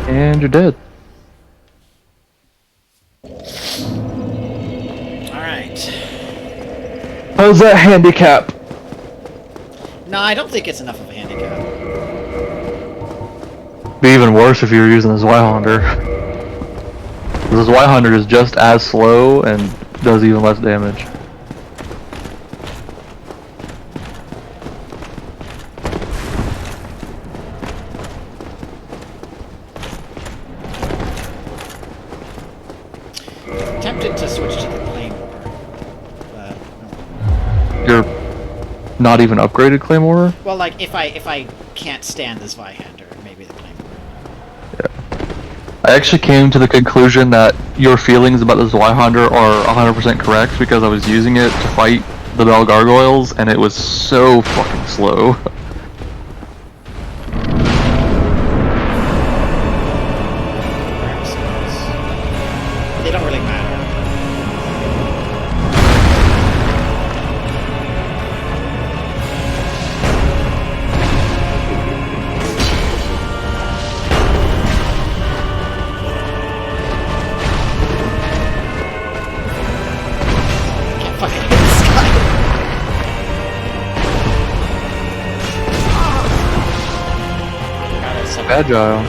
And you're dead. Alright. How's that handicap? No, I don't think it's enough of a handicap. Be even worse if you were using the Zweihander. The Zweihander is just as slow and does even less damage. not even upgraded Claymore. Well, like, if I can't stand this Vihander, maybe the Claymore. I actually came to the conclusion that your feelings about the Zweihander are 100% correct because I was using it to fight the Bell Gargoyles and it was so fucking slow. They don't really matter. Can't fucking hit this guy. God, that's so Agile.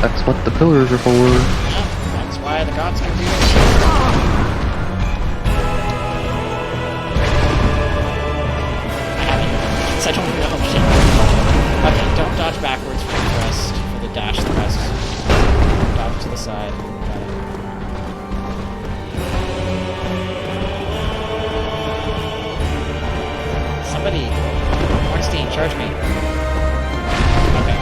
That's what the pillars are for. Yeah, that's why the gods can do it. I haven't, because I don't know shit. Okay, don't dodge backwards for the thrust, for the dash thrust. Dodge to the side. Got it. Somebody, Ornstein, charge me. Okay.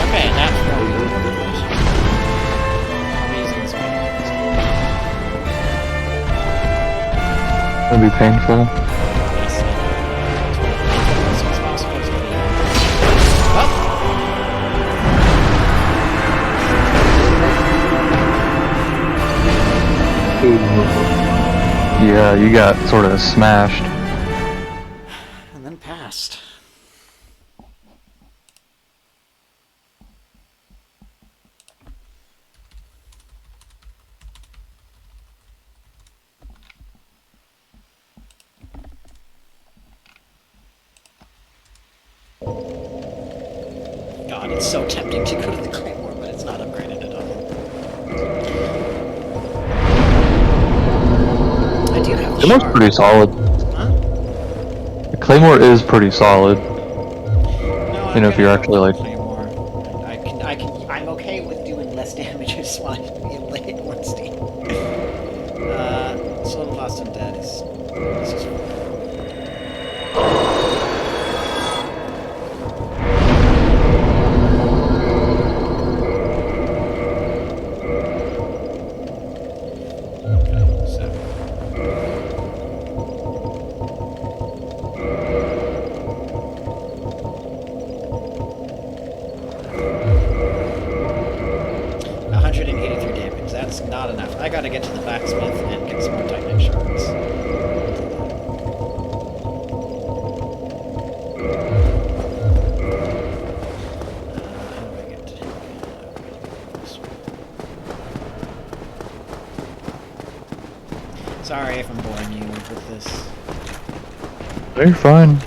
Okay, that's reasons why. It'll be painful. Yes, that's what it's supposed to be. Yeah, you got sort of smashed. And then passed. God, it's so tempting to go to the Claymore, but it's not upgraded at all. I do have the Claymore's shard. pretty solid. Huh? The Claymore is pretty solid. No, You know, if you're actually like... Claymore. I'm okay with doing less damage. I just want it to be a late Ornstein. Soul of Lost and Dead is just... That's not enough. I gotta get to the blacksmith and get some more Titanite shards. How do I get to this way? Sorry if I'm boring you with this. You're fine.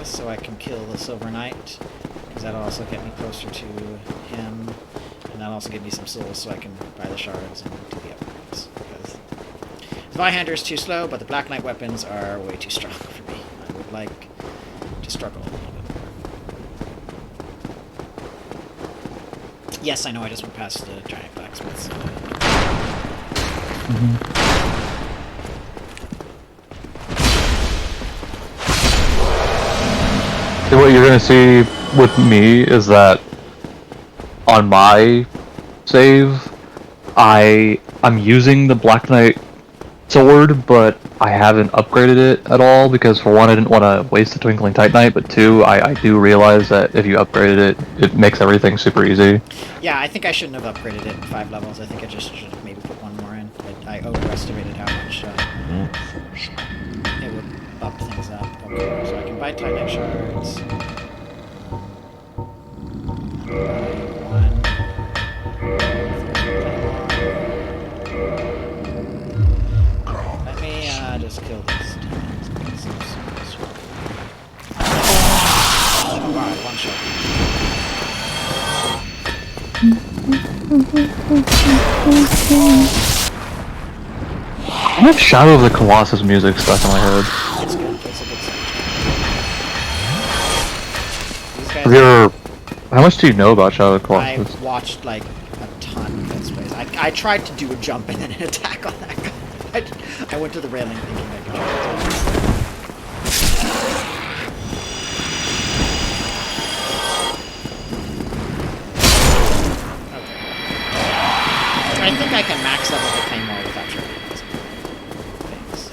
So I can kill the Silver Knight, because that'll also get me closer to him, and that'll also give me some souls so I can buy the shards and do the upgrades. Because the Vihander is too slow, but the Black Knight weapons are way too strong for me. I would like to struggle a little bit more. Yes, I know I just went past the giant blacksmiths. What you're gonna see with me is that on my save, I'm using the Black Knight sword, but I haven't upgraded it at all because for one, I didn't want to waste the Twinkling Titanite, but two, I do realize that if you upgraded it, it makes everything super easy. Yeah, I think I shouldn't have upgraded it in 5 levels. I think I just should have maybe put one more in. I overestimated how much it would bump things up. Okay, so I can buy Titanite shards. have Shadow of the Colossus music stuck in my head. It's good. It's a good soundtrack. These guys. Have you ever... How much do you know about Shadow of the Colossus? I've watched like a ton of Let's Plays. I tried to do a jump and then an attack on that guy. I went to the railing thinking I could jump. I think I can max level the claymore without tripping things.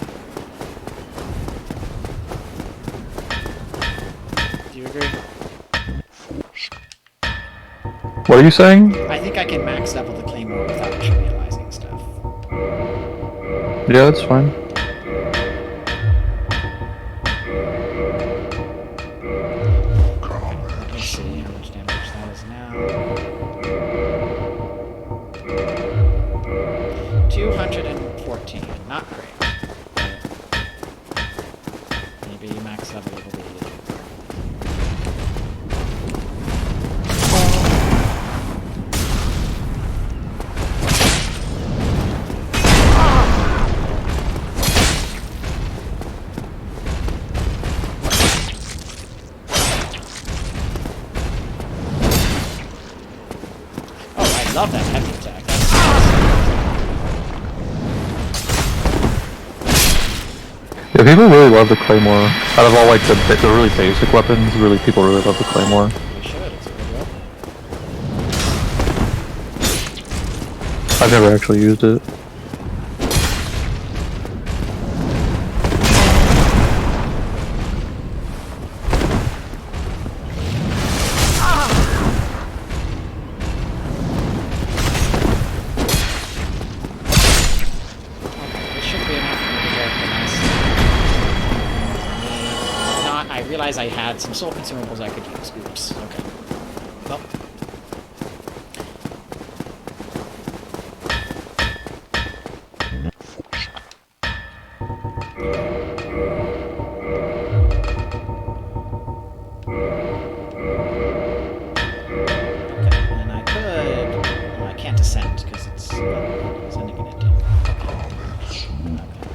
Do you agree? What are you saying? I think I can max level the claymore without trivializing stuff. Yeah, that's fine. Let me see how much damage that is now. 214. Not great. Maybe max level will be... Oh, I love that heavy attack. That's Yeah, people really love the Claymore. Out of all like the really basic weapons, people really love the Claymore. we should. It's a good weapon. I've never actually used it. This should be enough for me to get the nice. If not, I realized I had some soul consumables I could use. Oops. Okay. Well. Okay, and I could. Well, I can't ascend because it's ascending an ending. Okay,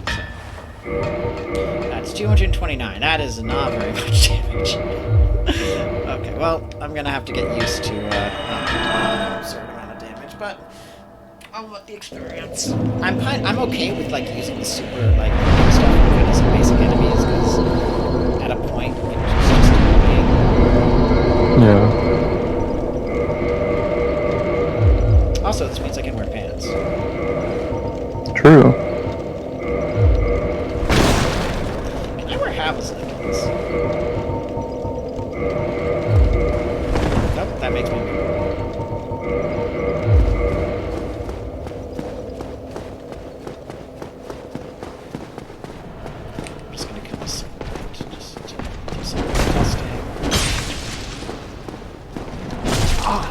so that's 229. That is not very much damage. Okay, well, I'm gonna have to get used to an absurd amount of damage, but I want the experience. I'm okay with like using the super like stuff as basic enemies because at a point it's just annoying. Yeah. Also, this means I can wear pants. True. Can I wear halves leggings? Nope, that makes me weird. I'm just gonna kill this just to do some testing. Ah!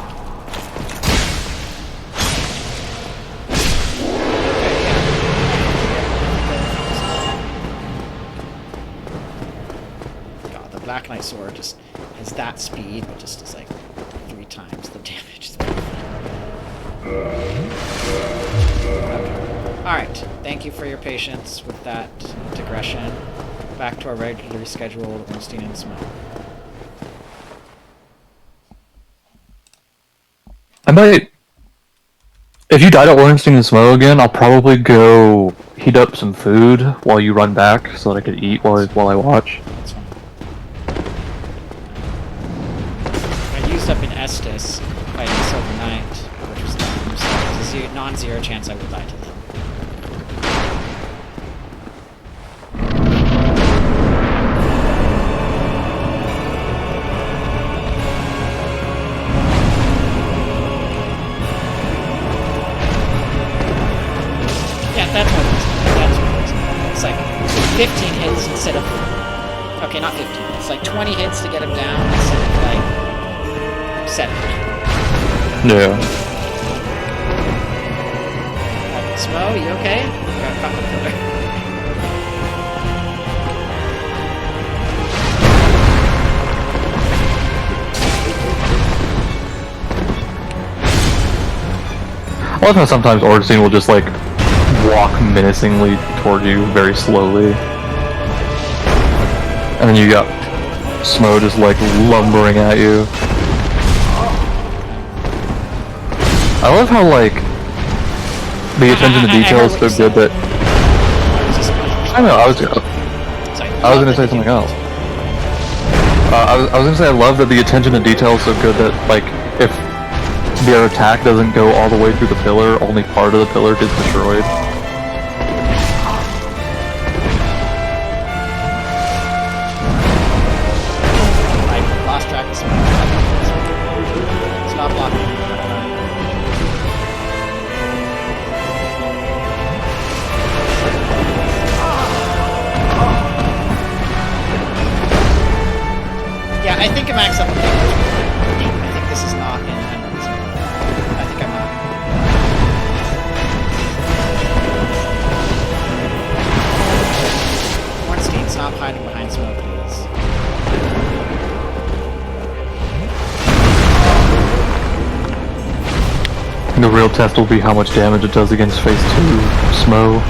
God, the Black Knight sword just has that speed, but just is like 3 times the damage. Alright, thank you for your patience with that digression. Back to our regularly scheduled Ornstein and Smoke. I might... If you died at Ornstein and Smoke again, I'll probably go heat up some food while you run back so that I could eat while I watch. That's fine. I used up in Estus fighting Silver Knight, which was dumb, so there's a non-zero chance I would die to them. Yeah, that's what it is. That's what it is. It's like 15 hits instead of... Okay, not 15. It's like 20 hits to get him down instead of like 7. Yeah. Smo, you okay? Got caught the pillar. I love how sometimes Ornstein will just like walk menacingly toward you very slowly. And then you got Smo just like lumbering at you. I love how like the attention to detail is so good that I know I was gonna say something else. I was gonna say I love that the attention to detail is so good that like if their attack doesn't go all the way through the pillar, only part of the pillar gets destroyed. I lost track of some. Stop blocking. Yeah, I think I'm max up. I think this is not in Emeralds. I think I'm not. Ornstein, stop hiding behind smoke, please. The real test will be how much damage it does against phase 2 Smo.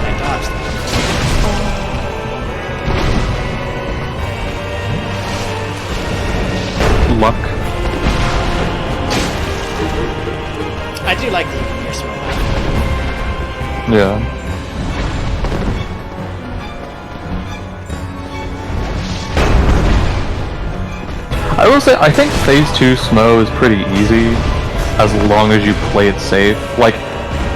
I dodged that. Luck. I do like your smoke. Yeah. I will say, I think phase 2 Smo is pretty easy, as long as you play it safe. Like,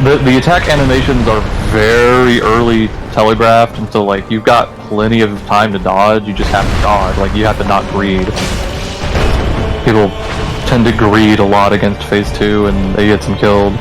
the attack animations are very early telegraphed, and so like, you've got plenty of time to dodge, you just have to dodge, like, you have to not greed. People tend to greed a lot against phase 2, and they get some killed.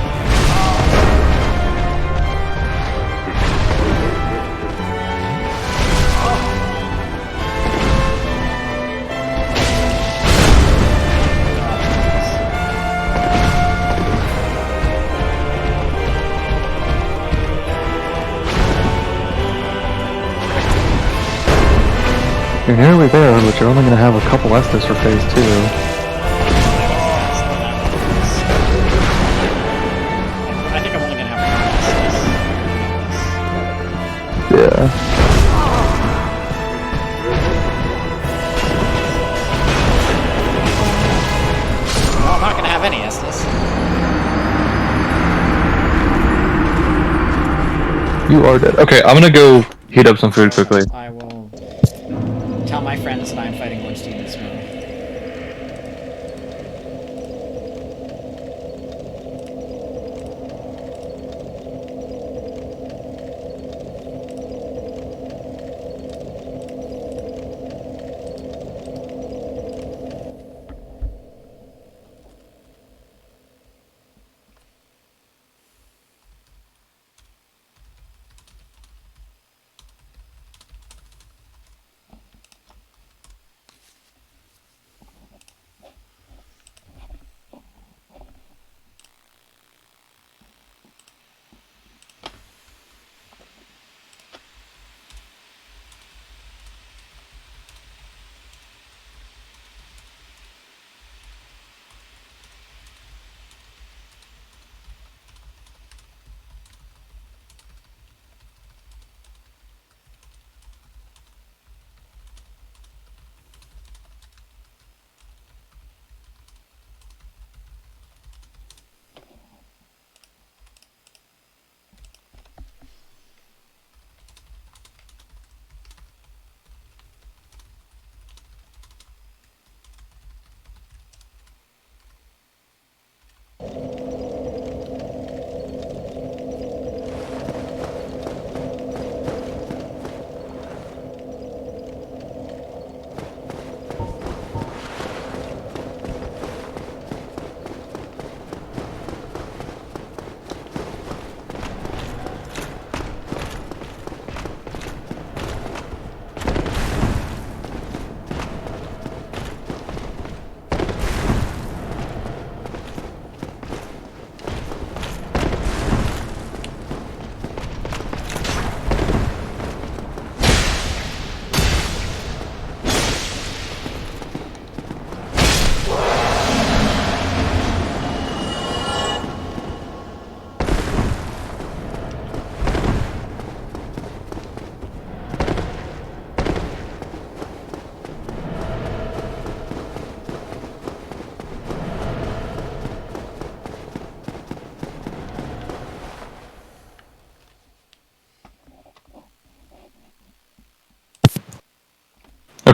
You're nearly there, but you're only going to have a couple Estus for phase 2. I think I'm only gonna have one. Yeah. No, I'm not gonna have any Estus. You are dead. Okay, I'm gonna go heat up some food quickly. I will tell my friends that I'm fighting Ornstein this morning.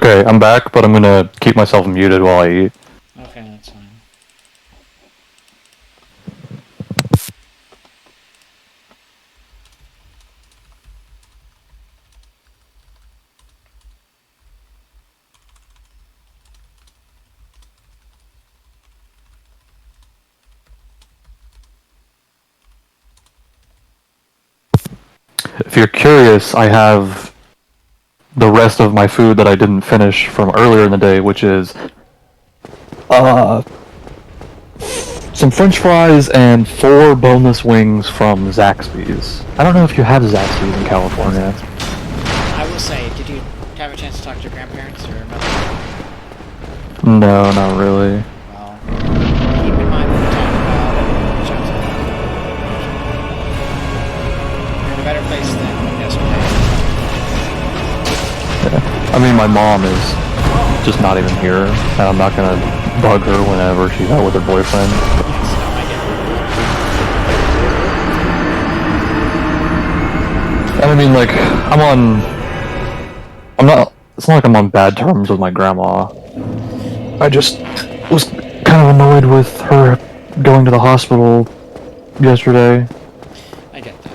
Okay, I'm back, but I'm gonna keep myself muted while I eat. Okay, that's fine. If you're curious, I have the rest of my food that I didn't finish from earlier in the day, which is some French fries and 4 boneless wings from Zaxby's. I don't know if you have Zaxby's in California. I will say, did you have a chance to talk to your grandparents or mother? No, not really. Well, keep in mind when you talk about jobs like that. You're in a better place than yesterday. Yeah. I mean, my mom is just not even here, and I'm not gonna bug her whenever she's out with her boyfriend. Yes, no, I get it. And I mean, like, it's not like I'm on bad terms with my grandma. I just was kind of annoyed with her going to the hospital yesterday. I get that.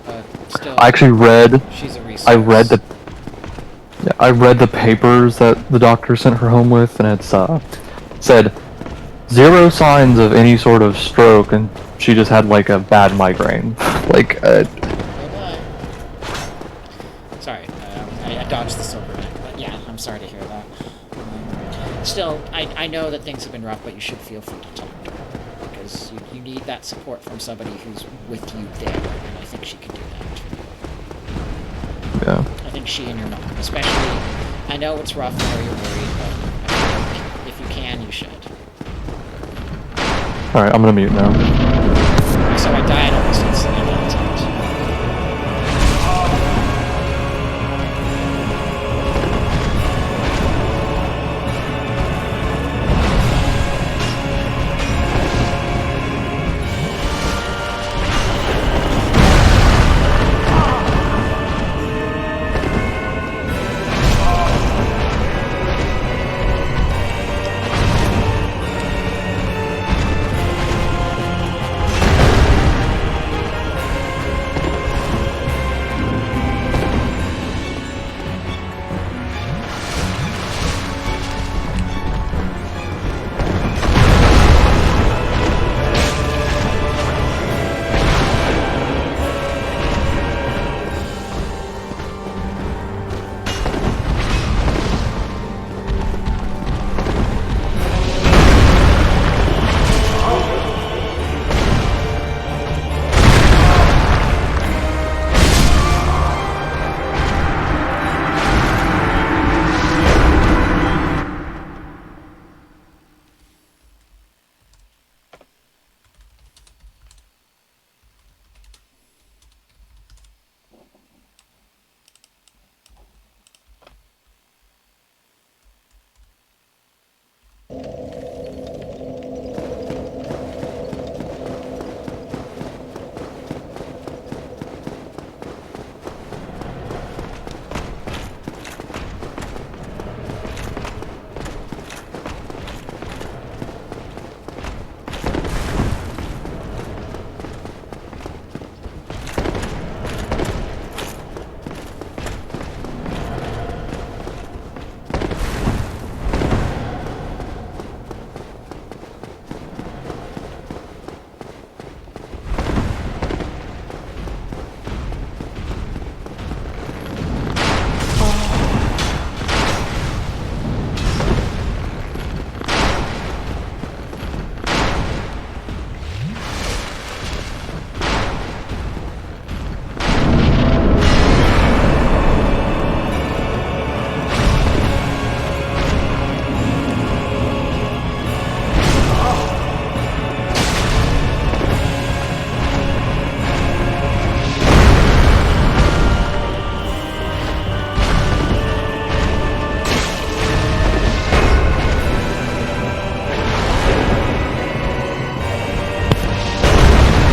But still, I actually read, she's a resource. I read the papers that the doctor sent her home with, and it's, said 0 signs of any sort of stroke, and she just had, like, a bad migraine. Like, Sorry, I dodged the silver neck, but yeah, I'm sorry to hear that. Still, I know that things have been rough, but you should feel free to talk to her, because you need that support from somebody who's with you there, and I think she can do that. yeah. I think she and your mom, especially, I know it's rough, I know you're worried, but I feel like if you can, you should. Alright, I'm gonna mute now. So I died almost instantly that time.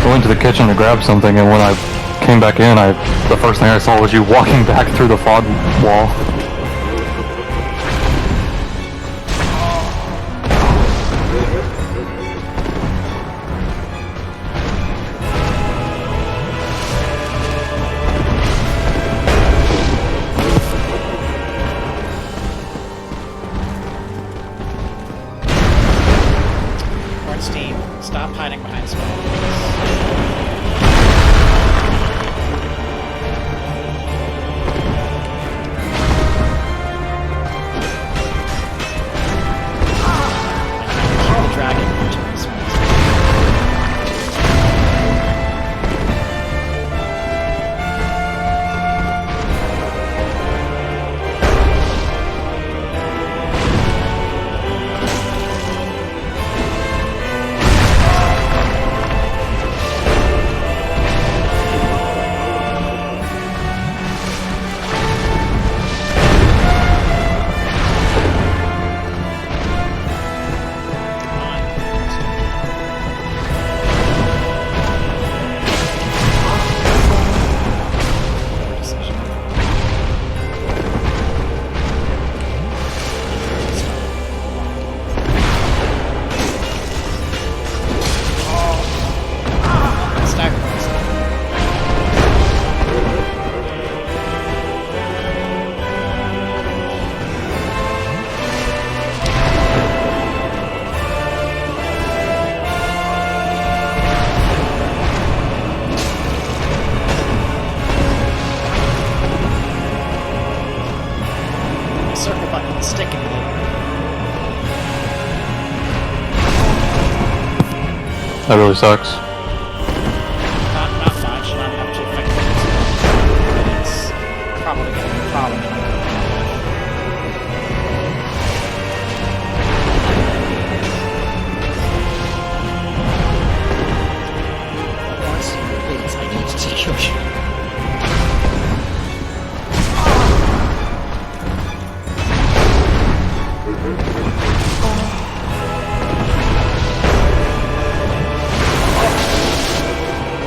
Went to the kitchen to grab something, and when I came back in, the first thing I saw was you walking back through the fog wall. sticking with it. That really sucks. Not much, not enough to affect it. But it's probably going to be a problem when I go back. Please, I need to take your shot.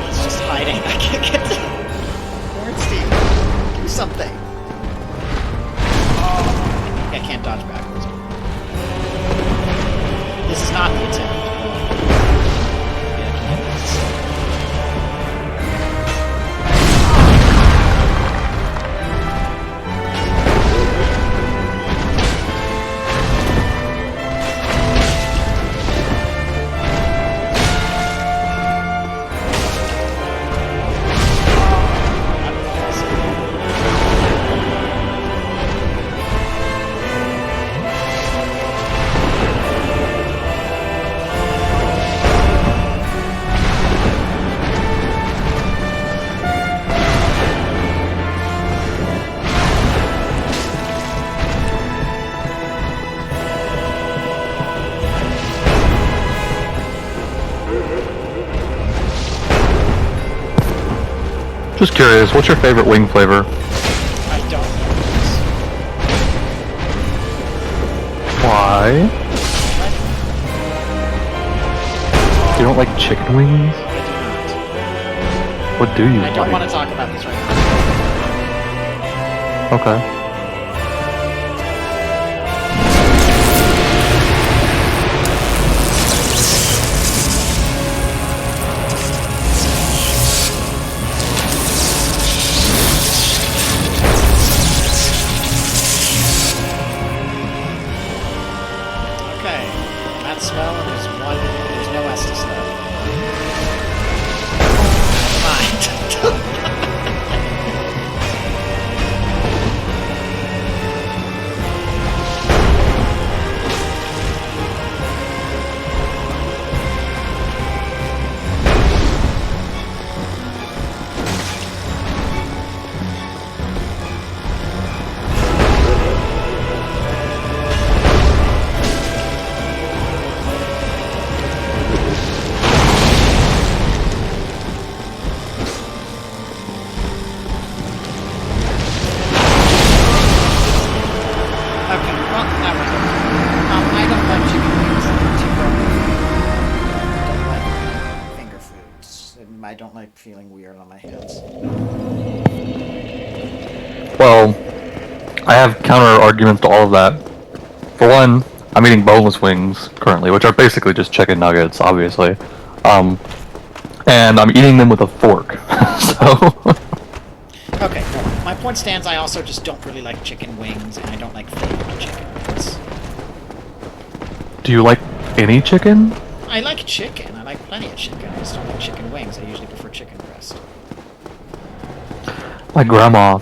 He's just hiding. I can't get to Ornstein. Do something. I can't dodge backwards. This is not the attempt. Yeah, I can't do this. Just curious, what's your favorite wing flavor? I don't know this. Why? You don't like chicken wings? I do not. What do you I don't like? want to talk about this right now. Okay. Okay, that smell, and there's no Estus left. Okay, well, that was it. I don't like chicken wings. They're too gross. I don't like finger foods. And I don't like feeling weird on my hands. Well, I have counter arguments to all of that. For one, I'm eating boneless wings currently, which are basically just chicken nuggets, obviously. And I'm eating them with a fork. So, Okay, well, my point stands. I also just don't really like chicken wings, and I don't like flavored chicken wings. do you like any chicken? I like chicken. I like plenty of chicken. I just don't like chicken wings. I usually prefer chicken breast. My grandma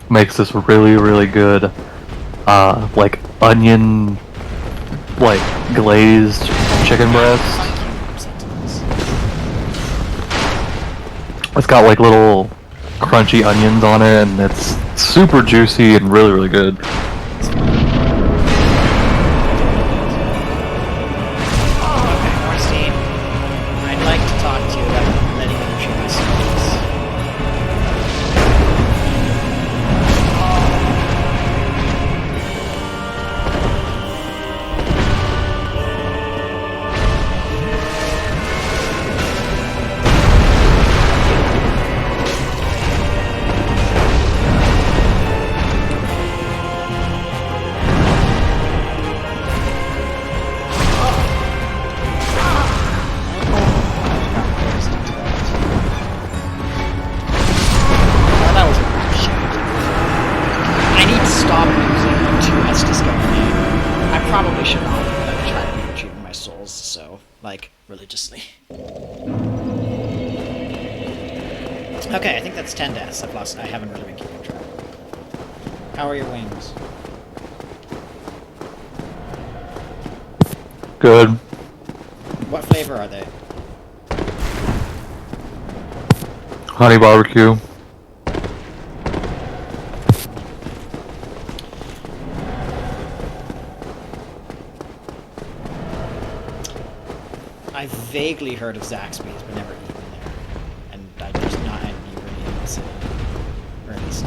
makes this really, really good, like onion, like glazed chicken breast. Thank you, Sentinels. It's got like little crunchy onions on it, and it's super juicy and really, really good. Okay, Ornstein, I'd like to talk to you about letting you shoot my soldiers. That was a weird shot. I need to stop using the two Estus going. I probably should not, but I'm trying to be retrieving my souls, so, like, religiously. Okay, I think that's 10 deaths. I haven't really been keeping track. How are your wings? Good. What flavor are they? Honey barbecue. I've vaguely heard of Zaxby's, but never eaten there. And there's not any really in the city. Or at least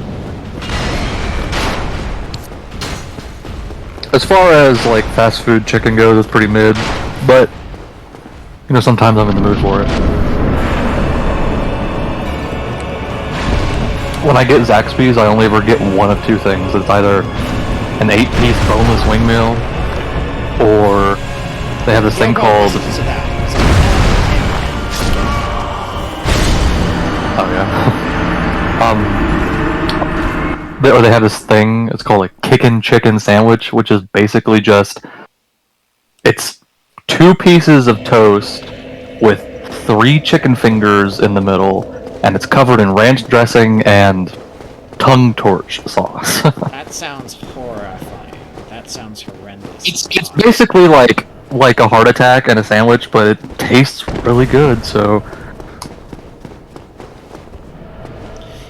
As far as like fast food chicken goes, it's pretty mid, but you know sometimes I'm in the mood for it. When I get Zaxby's, I only ever get one of two things. It's either an 8-piece boneless wing meal, or they have this thing called. Oh yeah. Or they have this thing. It's called a kickin' chicken sandwich, which is basically just it's 2 pieces of toast with 3 chicken fingers in the middle, and it's covered in ranch dressing and tongue torch sauce. That sounds horrifying. That sounds horrendous. It's basically like a heart attack and a sandwich, but it tastes really good. So.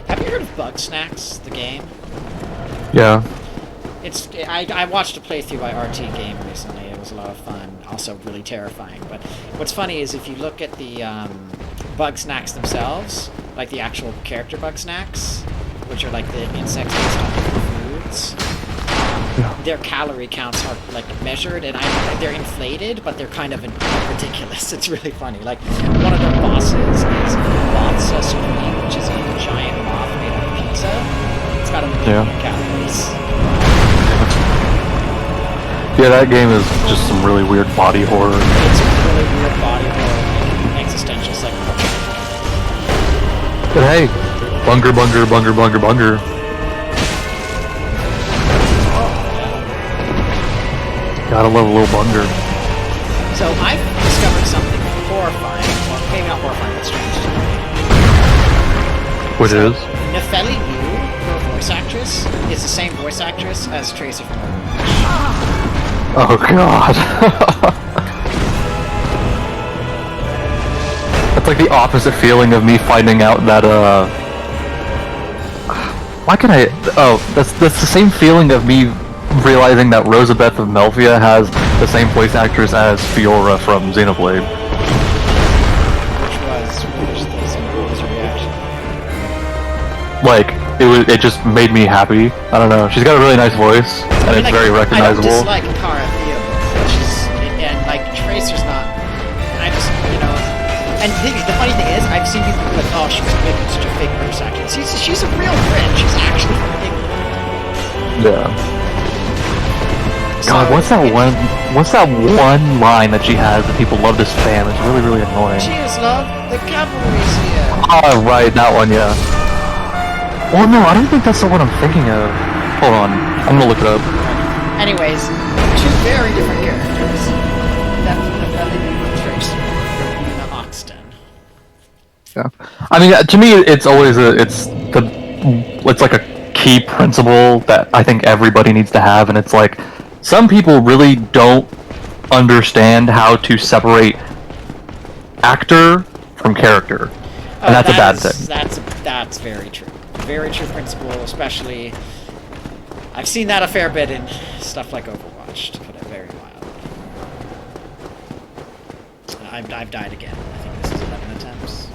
Have you heard of Bug Snacks, the game? Yeah. I watched a playthrough by RT Game recently. It was a lot of fun, also really terrifying. But what's funny is if you look at the Bug Snacks themselves, like the actual character Bug Snacks, which are like the insects based on different foods, their calorie counts are like measured, and they're inflated, but they're kind of ridiculous. It's really funny. Like one of their bosses is Botsa Supreme, which is a giant moth made out of pizza. It's got a million calories. Yeah, that game is just some really weird body horror. It's a really weird body horror and existential psychology. But hey, bunger, bunger, bunger, bunger, bunger. Gotta love a little bunger. So I've discovered something horrifying. Well, maybe not horrifying, but strange to me. Which is? Nefeli Yu, her voice actress, is the same voice actress as Tracer from Overwatch. Oh god. That's like the opposite feeling of me finding out that why can I that's the same feeling of me realizing that Rosabeth of Melfia has the same voice actress as Fiora from Xenoblade. Which was your reaction? Like it just made me happy. I don't know. She's got a really nice voice, and it's very recognizable. I don't dislike Cara Theo, and like Tracer's not. And I just, you know, and the funny thing is, I've seen people be like, oh, she's such a fake voice actress. She's a real Brit. She's actually from England. Yeah. So, God, what's that one line that she has that people love to spam? It's really, really annoying. Cheers, love. The cavalry's here. Oh, right, that one, yeah. Well, no, I don't think that's the one I'm thinking of. Hold on, I'm gonna look it up. Anyways, 2 very different characters. Definitely Tracer and Oxton. Yeah. I mean, to me, it's always it's like a key principle that I think everybody needs to have, and it's like some people really don't understand how to separate actor from character, and that's a bad thing. That's very true. Very true principle, especially. I've seen that a fair bit in stuff like Overwatch, to put it very mildly. I've died again. I think this is 11 attempts.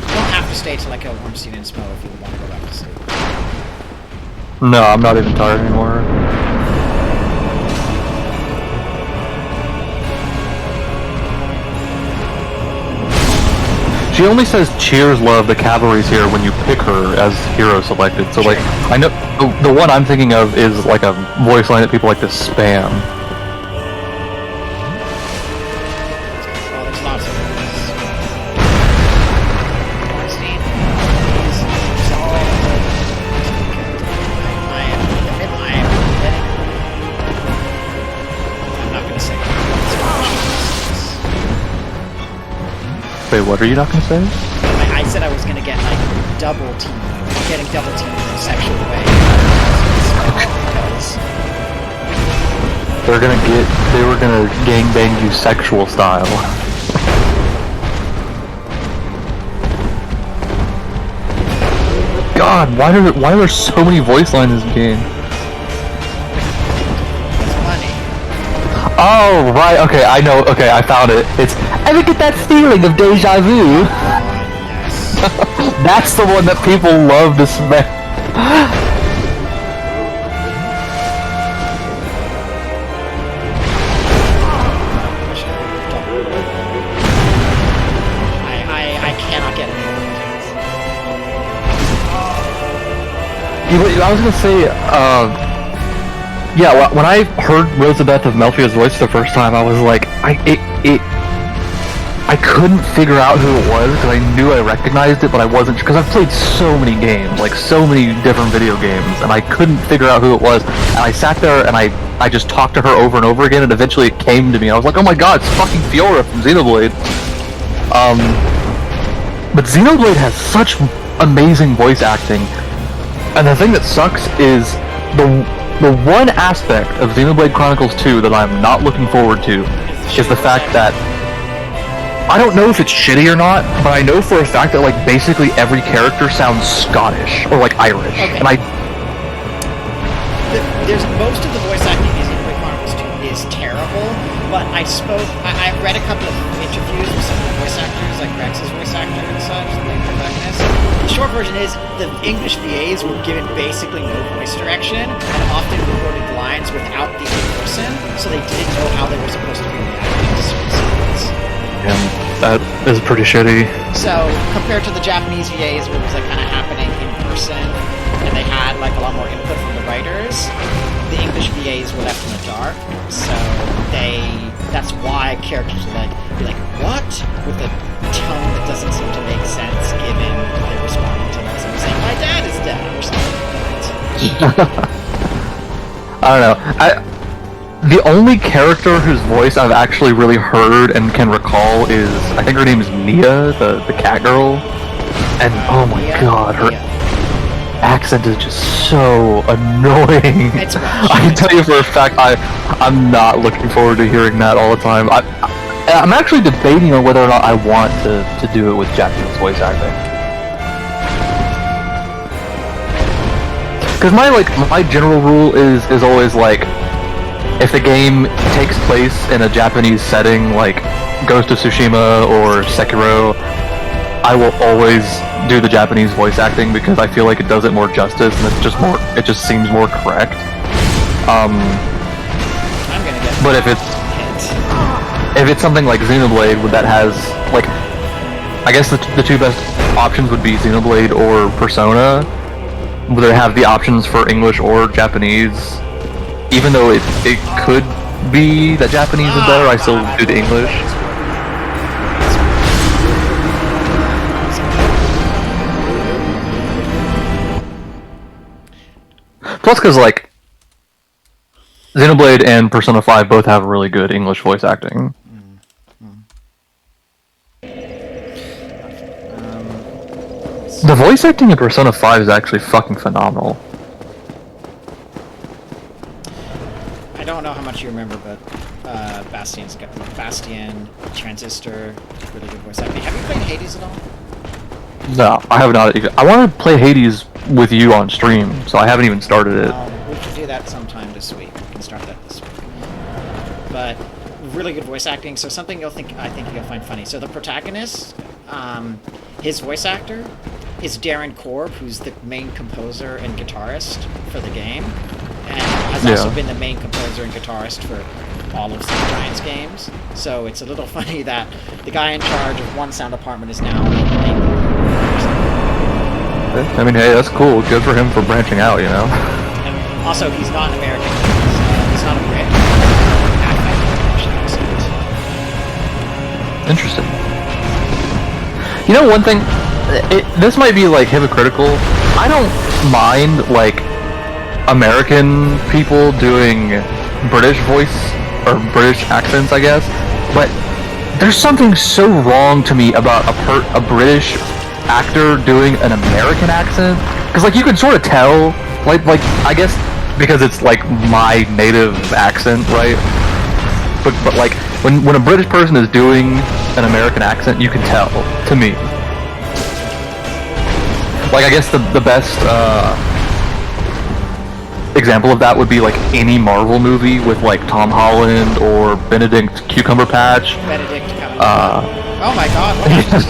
You don't have to stay till like a warm scene in Smo if you want to go back to sleep. No, I'm not even tired anymore. She only says cheers love, the cavalry's here when you pick her as hero selected. So like, I know the one I'm thinking of is like a voice line that people like to spam. Oh, there's lots of those. Ornstein. I'm not gonna say that. Wait, what are you not gonna say? I said I was gonna get like getting double teamed in a sexual way. because They were gonna gangbang you sexual style. God, why are there so many voice lines in this game? it's funny. Oh, right, okay, I know, okay, I found it. It's, ever get that feeling of deja vu? Yes. That's the one that people love to smash. I cannot get any of I was gonna say, yeah, when I heard Rosabeth of Melfia's voice the first time, I was like, I couldn't figure out who it was because I knew I recognized it, but I wasn't, because I've played so many games, like so many different video games, and I couldn't figure out who it was, and I sat there and I just talked to her over and over again, and eventually it came to me. I was like, oh my god, it's fucking Fiora from Xenoblade. But Xenoblade has such amazing voice acting, and the thing that sucks is the one aspect of Xenoblade Chronicles 2 that I'm not looking forward to is the fact that I don't know if it's shitty or not, but I know for a fact that like basically every character sounds Scottish or like Irish, Okay. and There's most of the voice acting in Xenoblade Chronicles 2 is terrible, but I've read a couple of interviews with some of the voice actors, like Rex's voice actor and such, the main protagonist. The short version is the English VAs were given basically no voice direction and often recorded lines without the other person, so they didn't know how they were supposed to be reacting to certain scenes. that is pretty shitty. So compared to the Japanese VAs, where it was like kind of happening in person, and they had like a lot more input from the writers, the English VAs were left in the dark. So that's why characters will be like, what? With a tone that doesn't seem to make sense, given they're responding to like someone saying, my dad is dead, or something like that. I don't know. The only character whose voice I've actually really heard and can recall is, I think her name is Nia, the cat girl. And oh my god, her accent is just so annoying. It's I can tell you for a fact, I'm not looking forward to hearing that all the time. I'm actually debating on whether or not I want to do it with Japanese voice acting. Because my general rule is always like, if the game takes place in a Japanese setting, like Ghost of Tsushima or Sekiro, I will always do the Japanese voice acting because I feel like it does it more justice and it just seems more correct. I'm gonna get. But if it's something like Xenoblade, that has like, I guess the two best options would be Xenoblade or Persona, where they have the options for English or Japanese. Even though it could be that Japanese is better, I still do the English. Plus, because like Xenoblade and Persona 5 both have really good English voice acting. The voice acting in Persona 5 is actually fucking phenomenal. I don't know how much you remember, but Bastion, Transistor, really good voice acting. Have you played Hades at all? No, I have not even. I want to play Hades with you on stream, so I haven't even started it. We can do that sometime this week. We can start that this week. But really good voice acting. So something I think you'll find funny. So the protagonist, his voice actor is Darren Korb, who's the main composer and guitarist for the game, and has also been the main composer and guitarist for all of Super Giants games. So it's a little funny that the guy in charge of one sound department is now the main composer. I mean, hey, that's cool. Good for him for branching out, you know? And also, he's not an American. He's not a Brit. Interesting. You know, one thing, this might be like hypocritical. I don't mind like American people doing British voice or British accents, I guess. But there's something so wrong to me about a British actor doing an American accent, because like you can sort of tell, like I guess because it's like my native accent, right? But like when a British person is doing an American accent, you can tell. To me, like I guess the best example of that would be like any Marvel movie with like Tom Holland or Benedict Cumberbatch. Benedict Cumberbatch. Oh my god, what is this?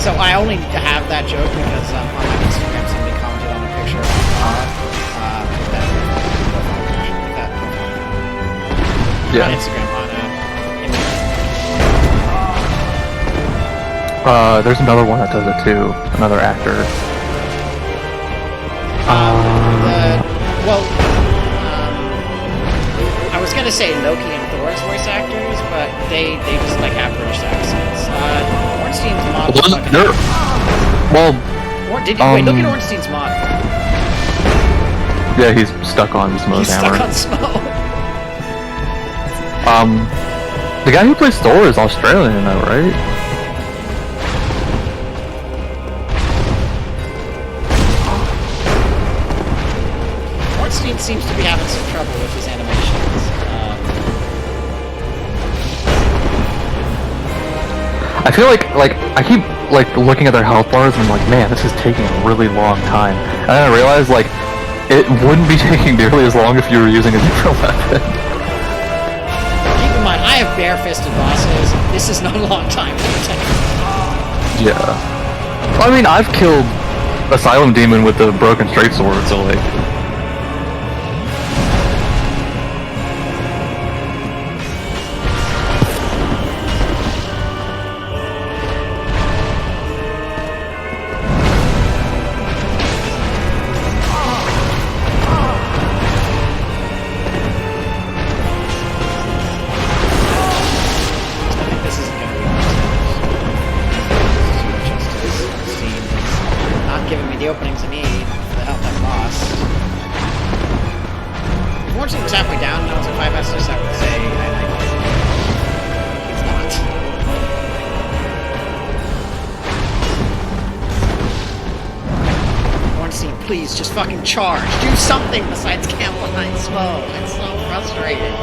So I only have that joke because on my Instagram somebody commented on a picture of that profile picture. Yeah. On Instagram, There's another one that does it too. Another actor. I was gonna say Loki and Thor's voice actors, but they just like have British accents. Ornstein's mod. Well, wait, look at Ornstein's mod. yeah, he's stuck on Smo's He's hammer. stuck on Smo. The guy who plays Thor is Australian, though, right? Ornstein seems to be having some trouble with his animations. I feel like I keep like looking at their health bars and I'm like, man, this is taking a really long time. And then I realized like it wouldn't be taking nearly as long if you were using a different weapon. Keep in mind, I have bare-fisted bosses. This is not a long time to attack. Yeah. Well, I mean, I've killed Asylum Demon with the broken straight sword, so like. Please, just fucking charge. Do something besides camp behind Smo. It's so frustrating.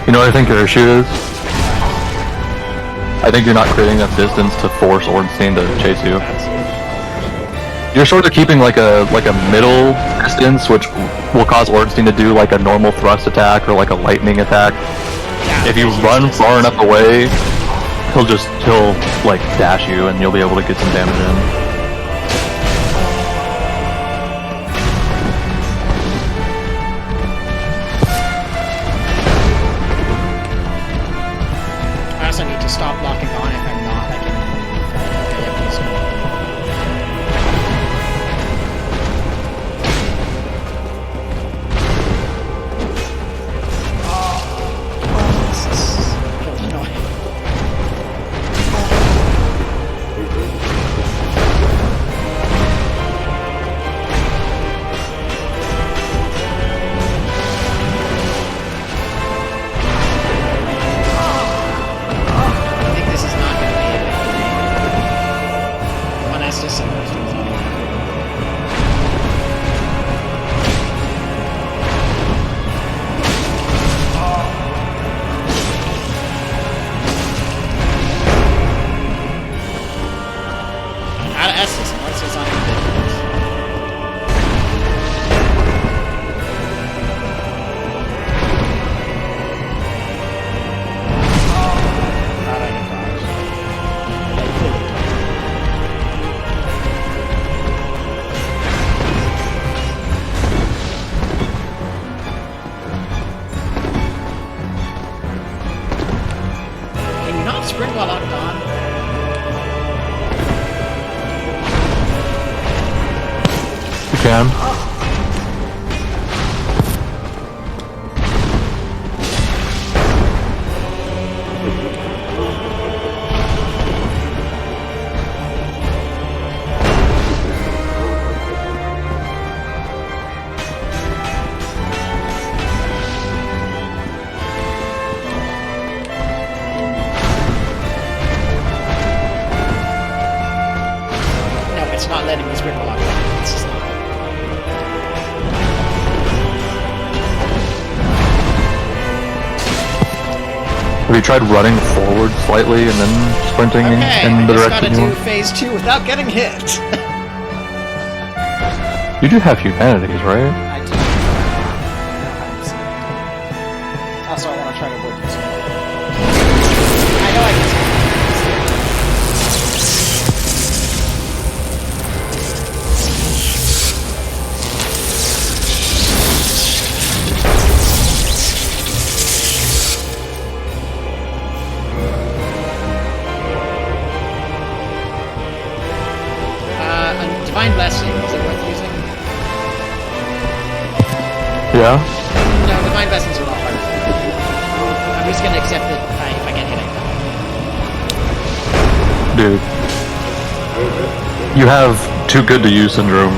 You know what I think your issue is? I think you're not creating enough distance to force Ornstein to chase you. You're sort of keeping like a middle distance, which will cause Ornstein to do like a normal thrust attack or like a lightning attack. Yeah, if you run far enough away, he'll like dash you and you'll be able to get some damage in. I also need to stop locking on. If I'm not, I can. Okay, yep, he's this is really annoying. Can. just not letting these rip lock happen. It's just not. Have you tried running forward slightly and then sprinting Okay, in the I just gotta direction you do want? phase 2 without getting hit. You do have humanities, right? I do. Also, I want to try to work this one. I know I can see. Divine Blessing, is it worth using? Yeah. No, Divine Blessings are a lot harder. I'm just gonna accept it if I get hit, I die. Dude. You have too good to use syndrome.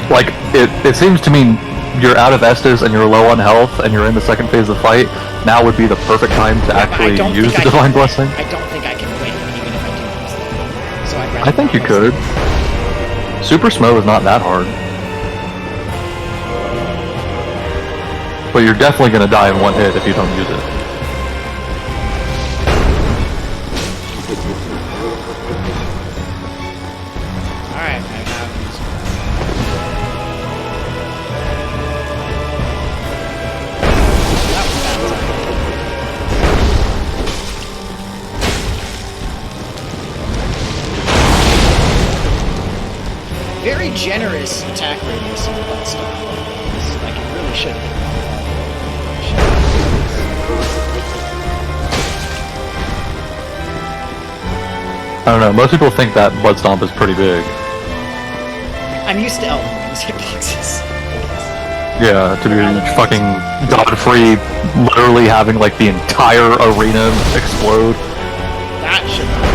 Like, it seems to me you're out of Estus and you're low on health and you're in the second phase of the fight. Now would be the perfect time to actually use the Divine Blessing. I don't think I can win, even if I do use them. So I'd rather I think you not could. Super Smo is not that hard. But you're definitely going to die in one hit if you don't use it. Alright, I have used it. That was bad time. Very generous attack radius in the butt stop. Like, it really should be. I don't know, most people think that Blood Stomp is pretty big. I'm used to Elden Ring's hitboxes. Yeah, to be fucking Godfrey literally having like the entire arena explode. That should not.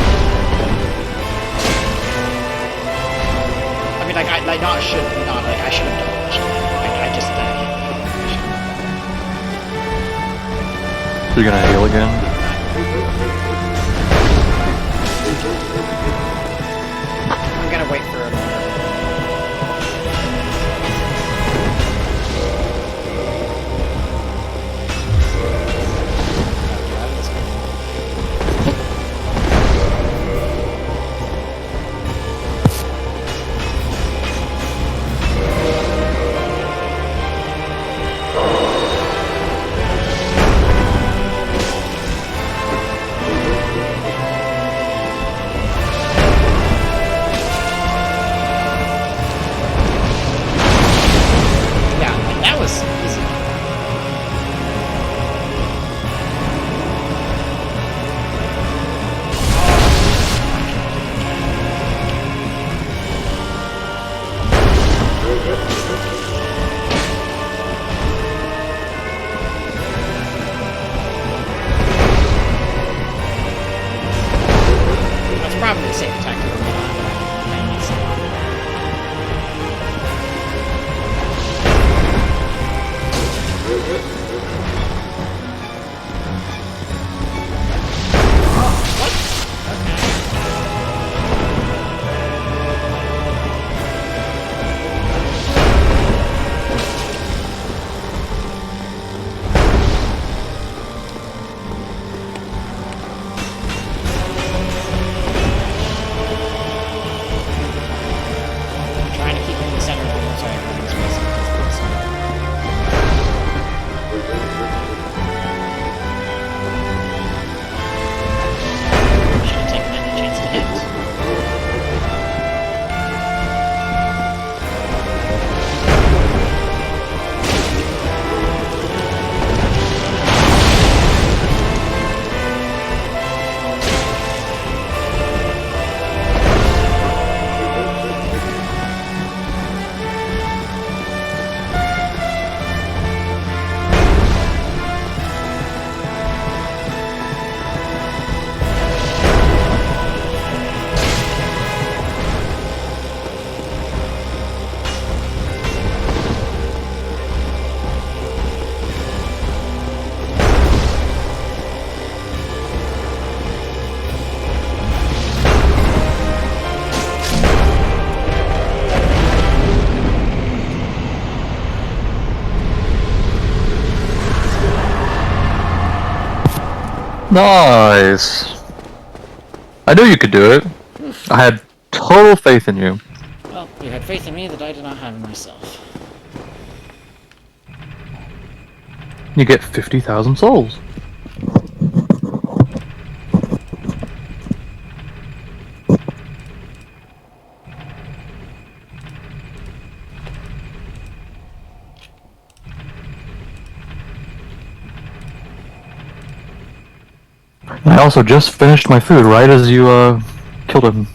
I mean, like, not should not, like, I should have dodged. I just, So you're gonna heal again? I'm gonna wait for a moment. Probably a safe attack to Nice. I knew you could do it. I had total faith in you. Well, you had faith in me that I did not have in myself. You get 50,000 souls. And I also just finished my food right as you killed him.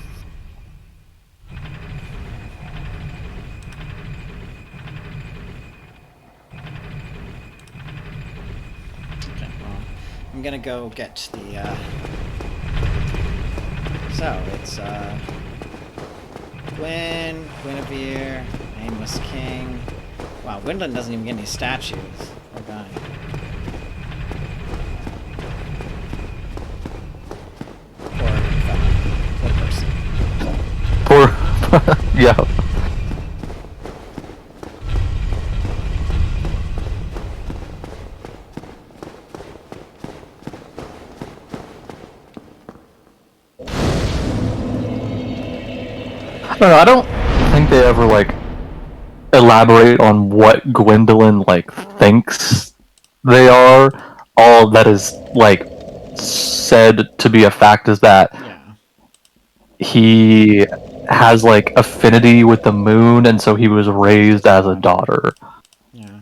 Okay, well, I'm gonna go get the, So, it's, Guinevere, Nameless King. Wow, Gwendolyn doesn't even get any statues. Poor guy. Poor person. Poor... yeah. I don't think they ever, like, elaborate on what Gwendolyn, like, thinks they are. All that is, like, said to be a fact is that Yeah. he has, like, affinity with the moon, and so he was raised as a daughter. Yeah.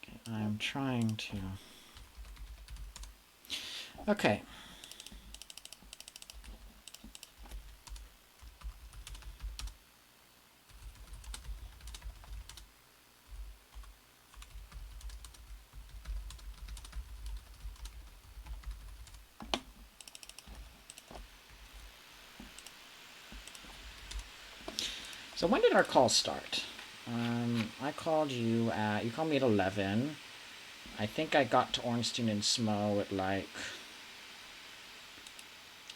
Okay, I'm trying to... Okay. So when did our call start? I called you at... You called me at 11. I think I got to Ornstein and Smo at, like...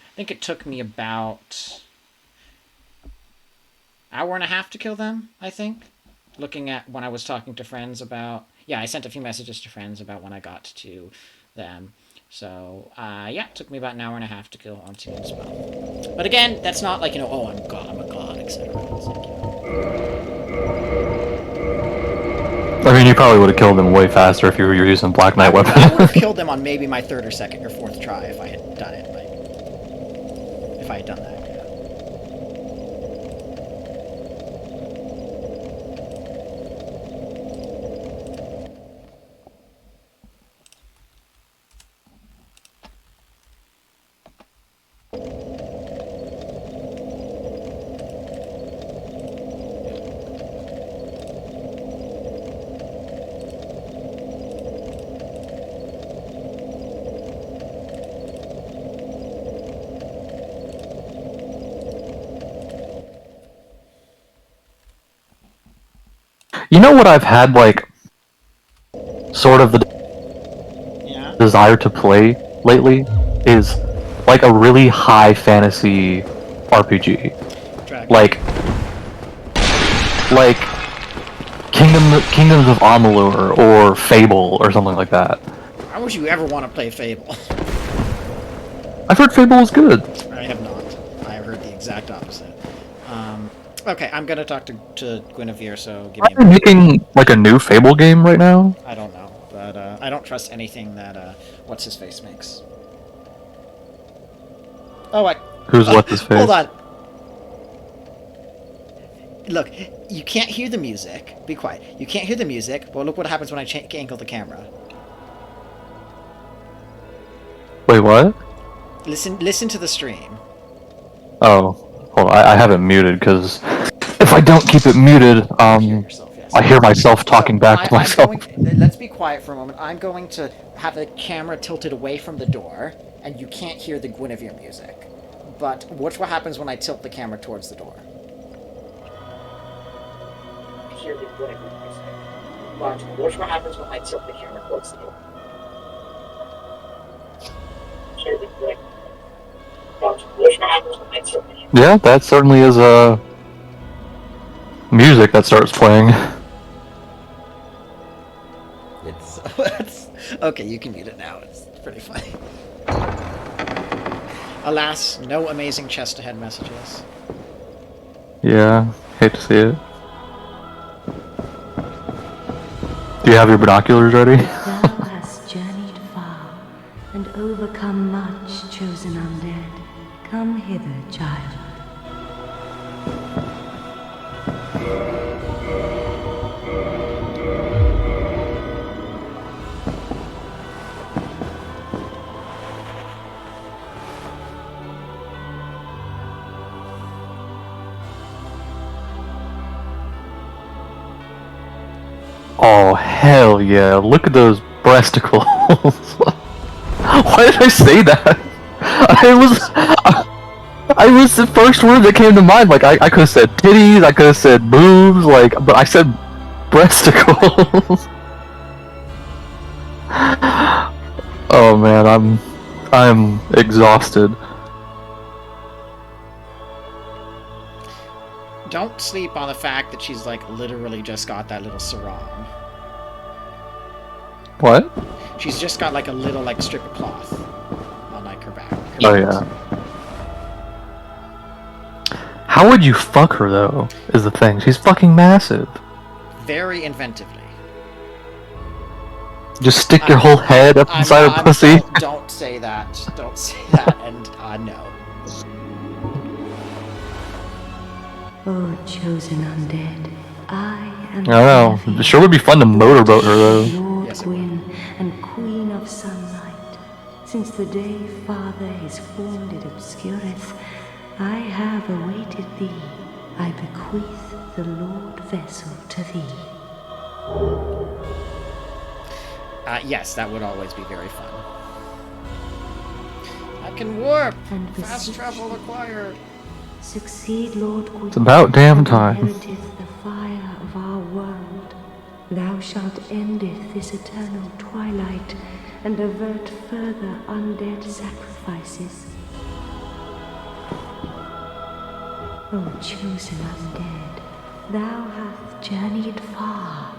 I think it took me about... hour and a half to kill them, I think. Looking at when I was talking to friends about... Yeah, I sent a few messages to friends about when I got to them. So, yeah, it took me about an hour and a half to kill Ornstein and Smo. But again, that's not like, you know, oh, I'm a god, etc. It's like, you know... I mean, you probably would have killed them way faster if you were using Black Knight weapon. I would have killed them on maybe my third or second or fourth try if I had done it. Like, if I had done that. Yeah. You know what I've had, like, sort of the Yeah? desire to play lately? Is, like, a really high fantasy RPG. Dragon. Like Kingdoms of Amalur or Fable or something like that. Why would you ever want to play Fable? I've heard Fable is good. I have not. I have heard the exact opposite. Okay, I'm gonna talk to Guinevere, so give me a Are they minute. making, like, a new Fable game right now? I don't know, but I don't trust anything that what's-his-face makes. Oh, Who's what's-his-face? Hold on. Look, you can't hear the music. Be quiet. You can't hear the music, but look what happens when I angle the camera. Wait, what? Listen to the stream. Oh, hold on, I have it muted, because if I don't keep it muted, Yourself, yes. I hear myself talking back to myself. Let's be quiet for a moment. I'm going to have the camera tilted away from the door, and you can't hear the Guinevere music. But watch what happens when I tilt the camera towards the door. Hear the Guinevere music. But watch what happens when I tilt the camera towards the door. Hear the Guinevere. But watch what happens when I tilt the camera. Yeah, that certainly is music that starts playing. It's Okay, you can mute it now. It's pretty funny. Alas, no amazing chest ahead messages. Yeah, hate to see it. Do you have your binoculars ready? Thou hast journeyed far, and overcome much, chosen undead. Come hither, child. Oh, hell yeah. Look at those breasticles. Why did I say that? I was the first word that came to mind. Like, I could have said titties, I could have said boobs, like, but I said breasticles. Oh man, I'm exhausted. Don't sleep on the fact that she's like literally just got that little sarong. What? She's just got like a little like strip of cloth on like her back. Oh yeah. How would you fuck her though? Is the thing. She's fucking massive. Very inventively. Just stick your whole head up inside her pussy. Don't say that. Don't say that. And no. Oh, chosen undead, I am. I don't know. It sure would be fun to motorboat her though. Lord Yes, it Gwyn and Queen of Sunlight, since the day Father his form did obscureth, I have awaited thee. I bequeath the Lord vessel to thee. Yes, that would always be very fun. I can warp. And Fast beseech travel acquired. Succeed, Lord Gwyn. It's about damn and time. inheriteth the fire of our world. Thou shalt endeth this eternal twilight, and avert further undead sacrifices. O chosen undead, thou hast journeyed far.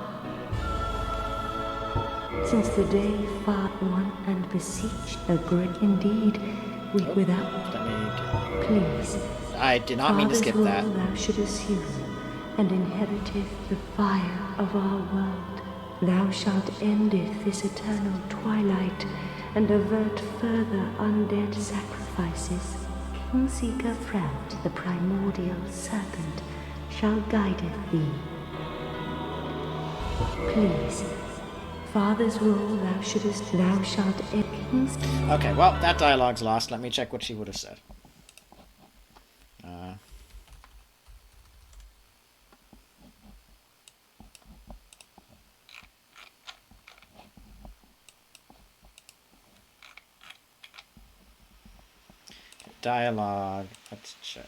Since the day far one and beseech a great indeed, without Let me. please. I did not mean to skip Father's that. will thou should assume, and inheriteth the fire of our world. Thou shalt endeth this eternal twilight, and avert further undead sacrifices. Kingseeker Frout, the primordial serpent, shall guideth thee. Please, Father's will thou shouldest, thou shalt end. Okay, well, that dialogue's lost. Let me check what she would have said. Dialogue. Let's check.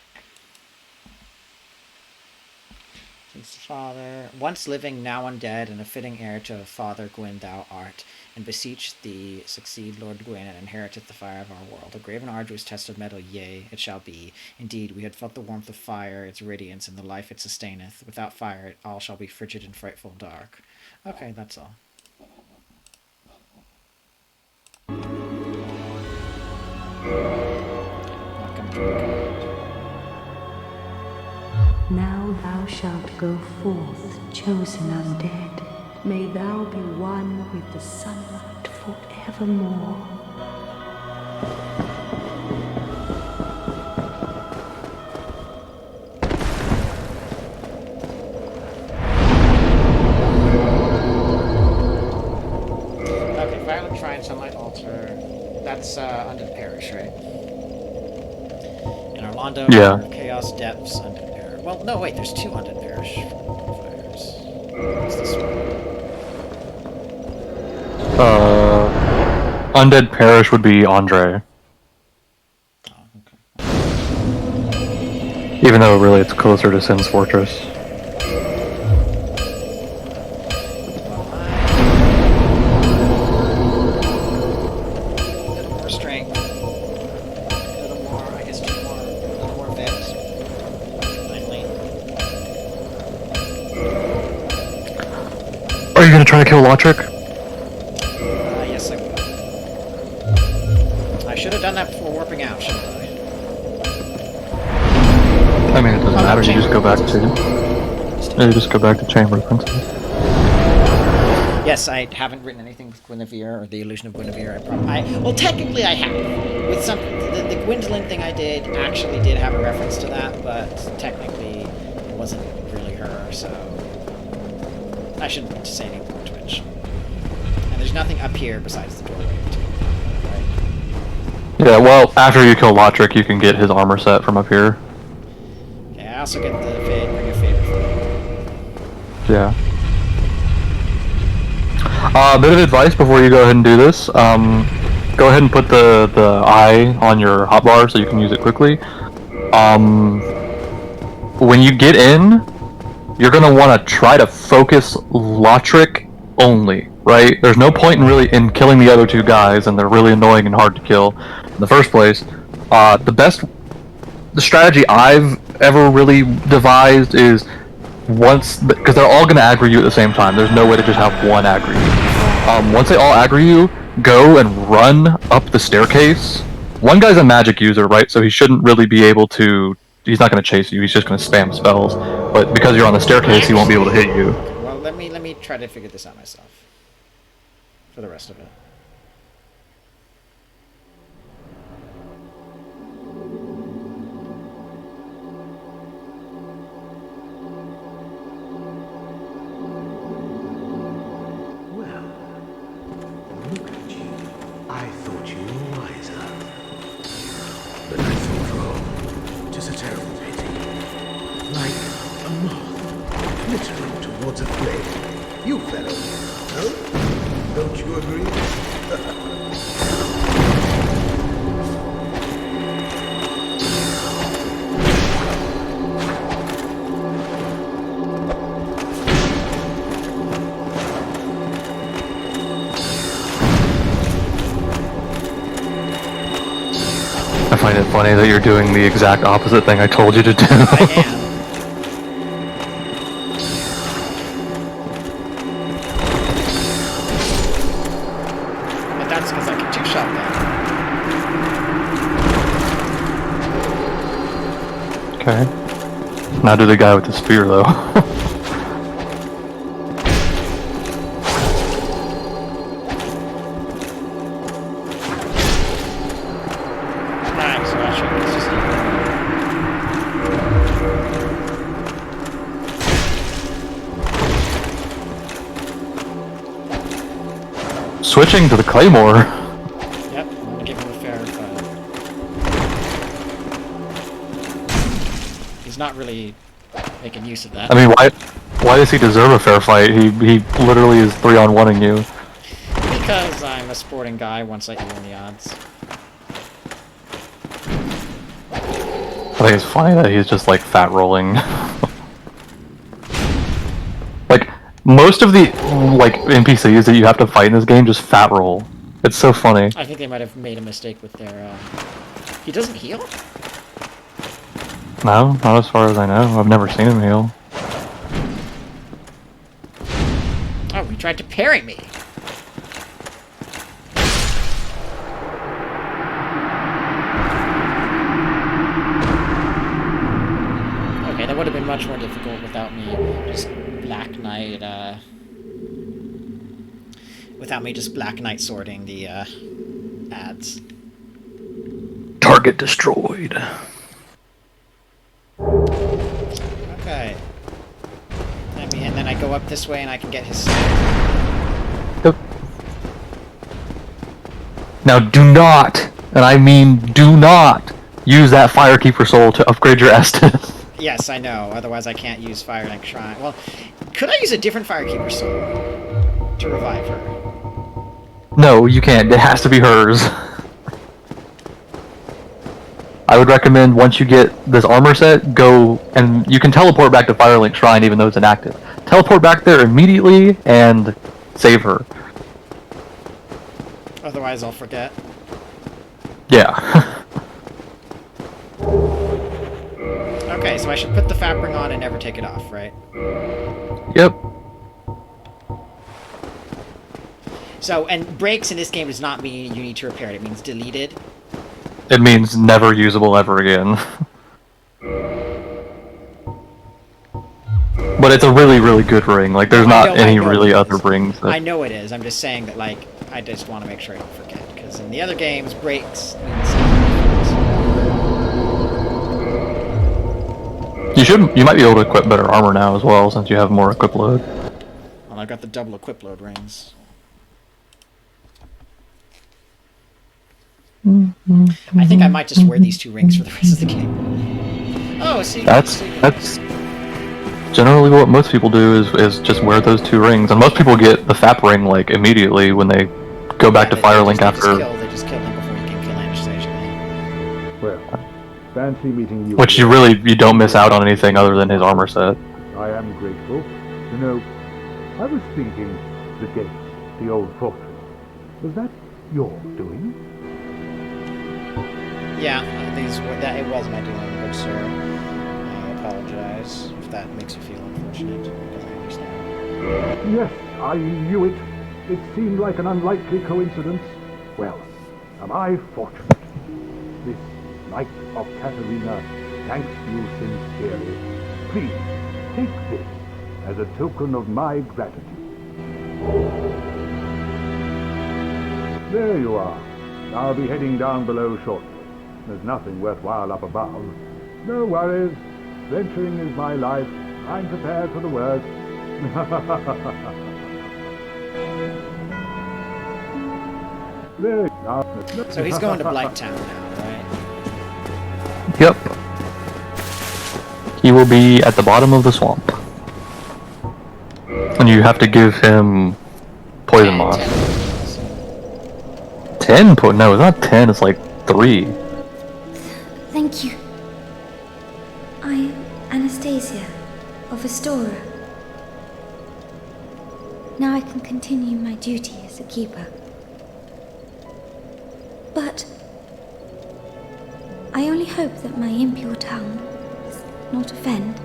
Since Father, once living, now undead, and a fitting heir to Father Gwyn thou art, and beseech thee, succeed Lord Gwyn, and inheriteth the fire of our world. A grave and arduous test of metal, yea, it shall be. Indeed, we had felt the warmth of fire, its radiance, and the life it sustaineth. Without fire, all shall be frigid and frightful dark. Okay, that's all. Not gonna try to Now thou shalt go forth, chosen undead. May thou be one with the sunlight forevermore. Okay, Violent Shrine, Sunlight Altar. That's Undead Parish, right? In Londo, Yeah. Chaos Depths, Undead Parish. Well, no, wait, there's two Undead Parish fires. What's this one? Undead Parish would be Andre. Oh, okay. Even though really it's closer to Sin's Fortress. A little more strength. A little more, I guess, two more. A little more vets. Finally. Are you gonna try to kill Lotric? should have done that before warping out, shouldn't I? I mean, it doesn't matter. You just go back to. You just go back to Chamber of Princes. Yes, I haven't written anything with Guinevere or the Illusion of Guinevere. Well, technically I have. With some the Gwendolyn thing I did actually did have a reference to that, but technically it wasn't really her, so I shouldn't say anything more Twitch. And there's nothing up here besides the doorway, too. Right? Yeah, well, after you kill Lotric, you can get his armor set from up here. Okay, I also get the bring your favorite. Yeah. Bit of advice before you go ahead and do this. Go ahead and put the eye on your hotbar so you can use it quickly. When you get in, you're gonna want to try to focus Lotric only, right? There's no point in really killing the other two guys, and they're really annoying and hard to kill in the first place. The strategy I've ever really devised is because they're all going to aggro you at the same time. There's no way to just have one aggro you. Once they all aggro you, go and run up the staircase. One guy's a magic user, right? So he shouldn't really be able to. He's not going to chase you. He's just going to spam spells. But because you're on the staircase, he won't be able to hit you. Well, let me try to figure this out myself. For the rest of it. I find it funny that you're doing the exact opposite thing I told you to do. I am. But that's because I can two-shot that. Okay. Now do the guy with the spear, though. Switching to the Claymore. Yep, I'm gonna give him a fair fight. He's not really making use of that. I mean, why does he deserve a fair fight? He literally is 3-on-1ing you. Because I'm a sporting guy once I even the odds. I think it's funny that he's just like fat rolling. Like most of the NPCs that you have to fight in this game just fat roll. It's so funny. I think they might have made a mistake with their. He doesn't heal? No, not as far as I know. I've never seen him heal. Oh, he tried to parry me. Okay, that would have been much more difficult without me just Black Knight, without me just Black Knight sorting the, ads. Target destroyed. Okay. And then I go up this way and I can get his... Yep. Now do not, and I mean do not, use that Firekeeper soul to upgrade your Estus. Yes, I know. Otherwise, I can't use Fire Neck Shrine. Well, could I use a different Firekeeper soul to revive her? No, you can't. It has to be hers. I would recommend once you get this armor set, go and you can teleport back to Firelink Shrine even though it's inactive. Teleport back there immediately and save her. Otherwise, I'll forget. Yeah. Okay, so I should put the Fapring on and never take it off, right? Yep. So, and breaks in this game does not mean you need to repair it. It means deleted. it means never usable ever again. But it's a really, really good ring. Like, there's not any really other rings that... I know it is. I'm just saying that, like, I just want to make sure I don't forget. Because in the other games, breaks means something. You might be able to equip better armor now as well, since you have more equip load. Well, I've got the double equip load rings. I think I might just wear these 2 rings for the rest of the game. Oh, see. That's generally what most people do is just wear those 2 rings, and most people get the FAP ring like immediately when they go back to Firelink after. They just kill them before you can kill Anastasia. Well, fancy meeting you. Which you don't miss out on anything other than his armor set. I am grateful. You know, I was thinking the gate, the old fortress. Was that your doing? Yeah, it was my doing, good sir. I apologize if that makes you feel unfortunate. I understand. Yes, I knew it. It seemed like an unlikely coincidence. Well, am I fortunate? This Knight of Katarina thanks you sincerely. Please, take this as a token of my gratitude. There you are. I'll be heading down below shortly. There's nothing worthwhile up above. No worries. Venturing is my life. I'm prepared for the worst. There you are. So he's going to Blighttown now, right? Yep. He will be at the bottom of the swamp. And you have to give him poison moss. 10 no, it's not 10, it's like 3. Thank you. I am Anastasia of Astora. Now I can continue my duty as a keeper. But I only hope that my impure tongue does not offend.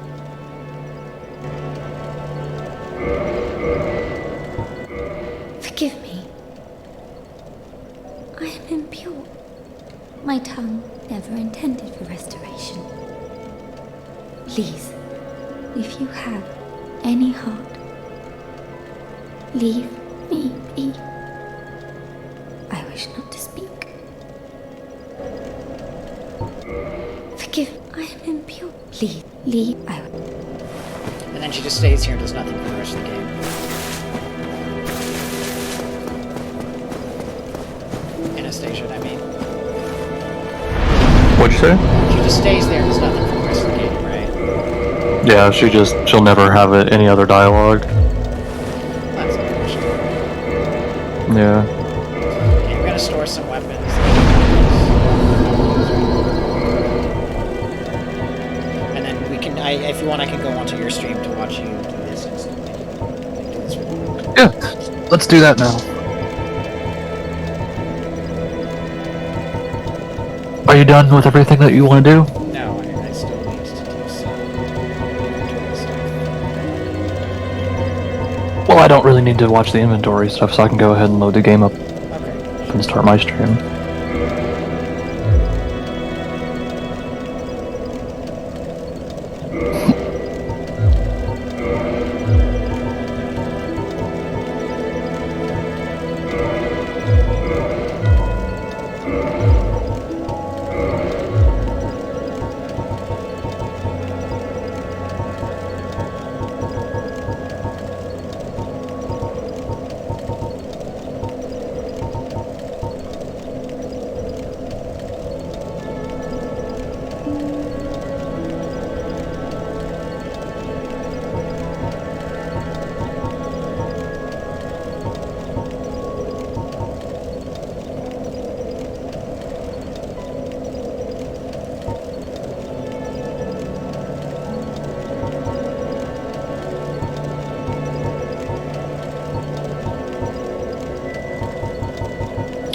Forgive me. I am impure. My tongue never intended for restoration. Please, if you have any heart, leave me be. I wish not to speak. Forgive, I am impure. Please, leave. And then she just stays here and does nothing for the rest of the game. Anastasia, I mean. What'd you say? She just stays there and does nothing for the rest of the game, right? Yeah, she'll never have any other dialogue. That's unfortunate. Yeah. Okay, I'm gonna store some weapons. And then we can, if you want, I can go onto your stream to watch you do this instantly. Do this really quick. Yeah, let's do that now. Are you done with everything that you want to do? No, I still need to do some stuff. Well, I don't really need to watch the inventory stuff, so I can go ahead and load the game up Okay. and start my stream.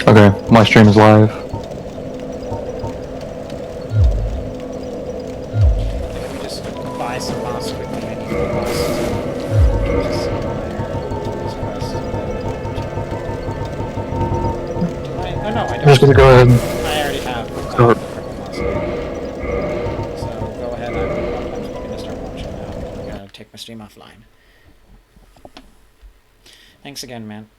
Okay, my stream is live. Let me just buy some moss quickly. I need more moss. Oh no, I don't. I'm just gonna go ahead and... I already have. Sure. freaking last night. So go ahead. I'm looking to start watching now. I'm gonna take my stream offline. Thanks again, man.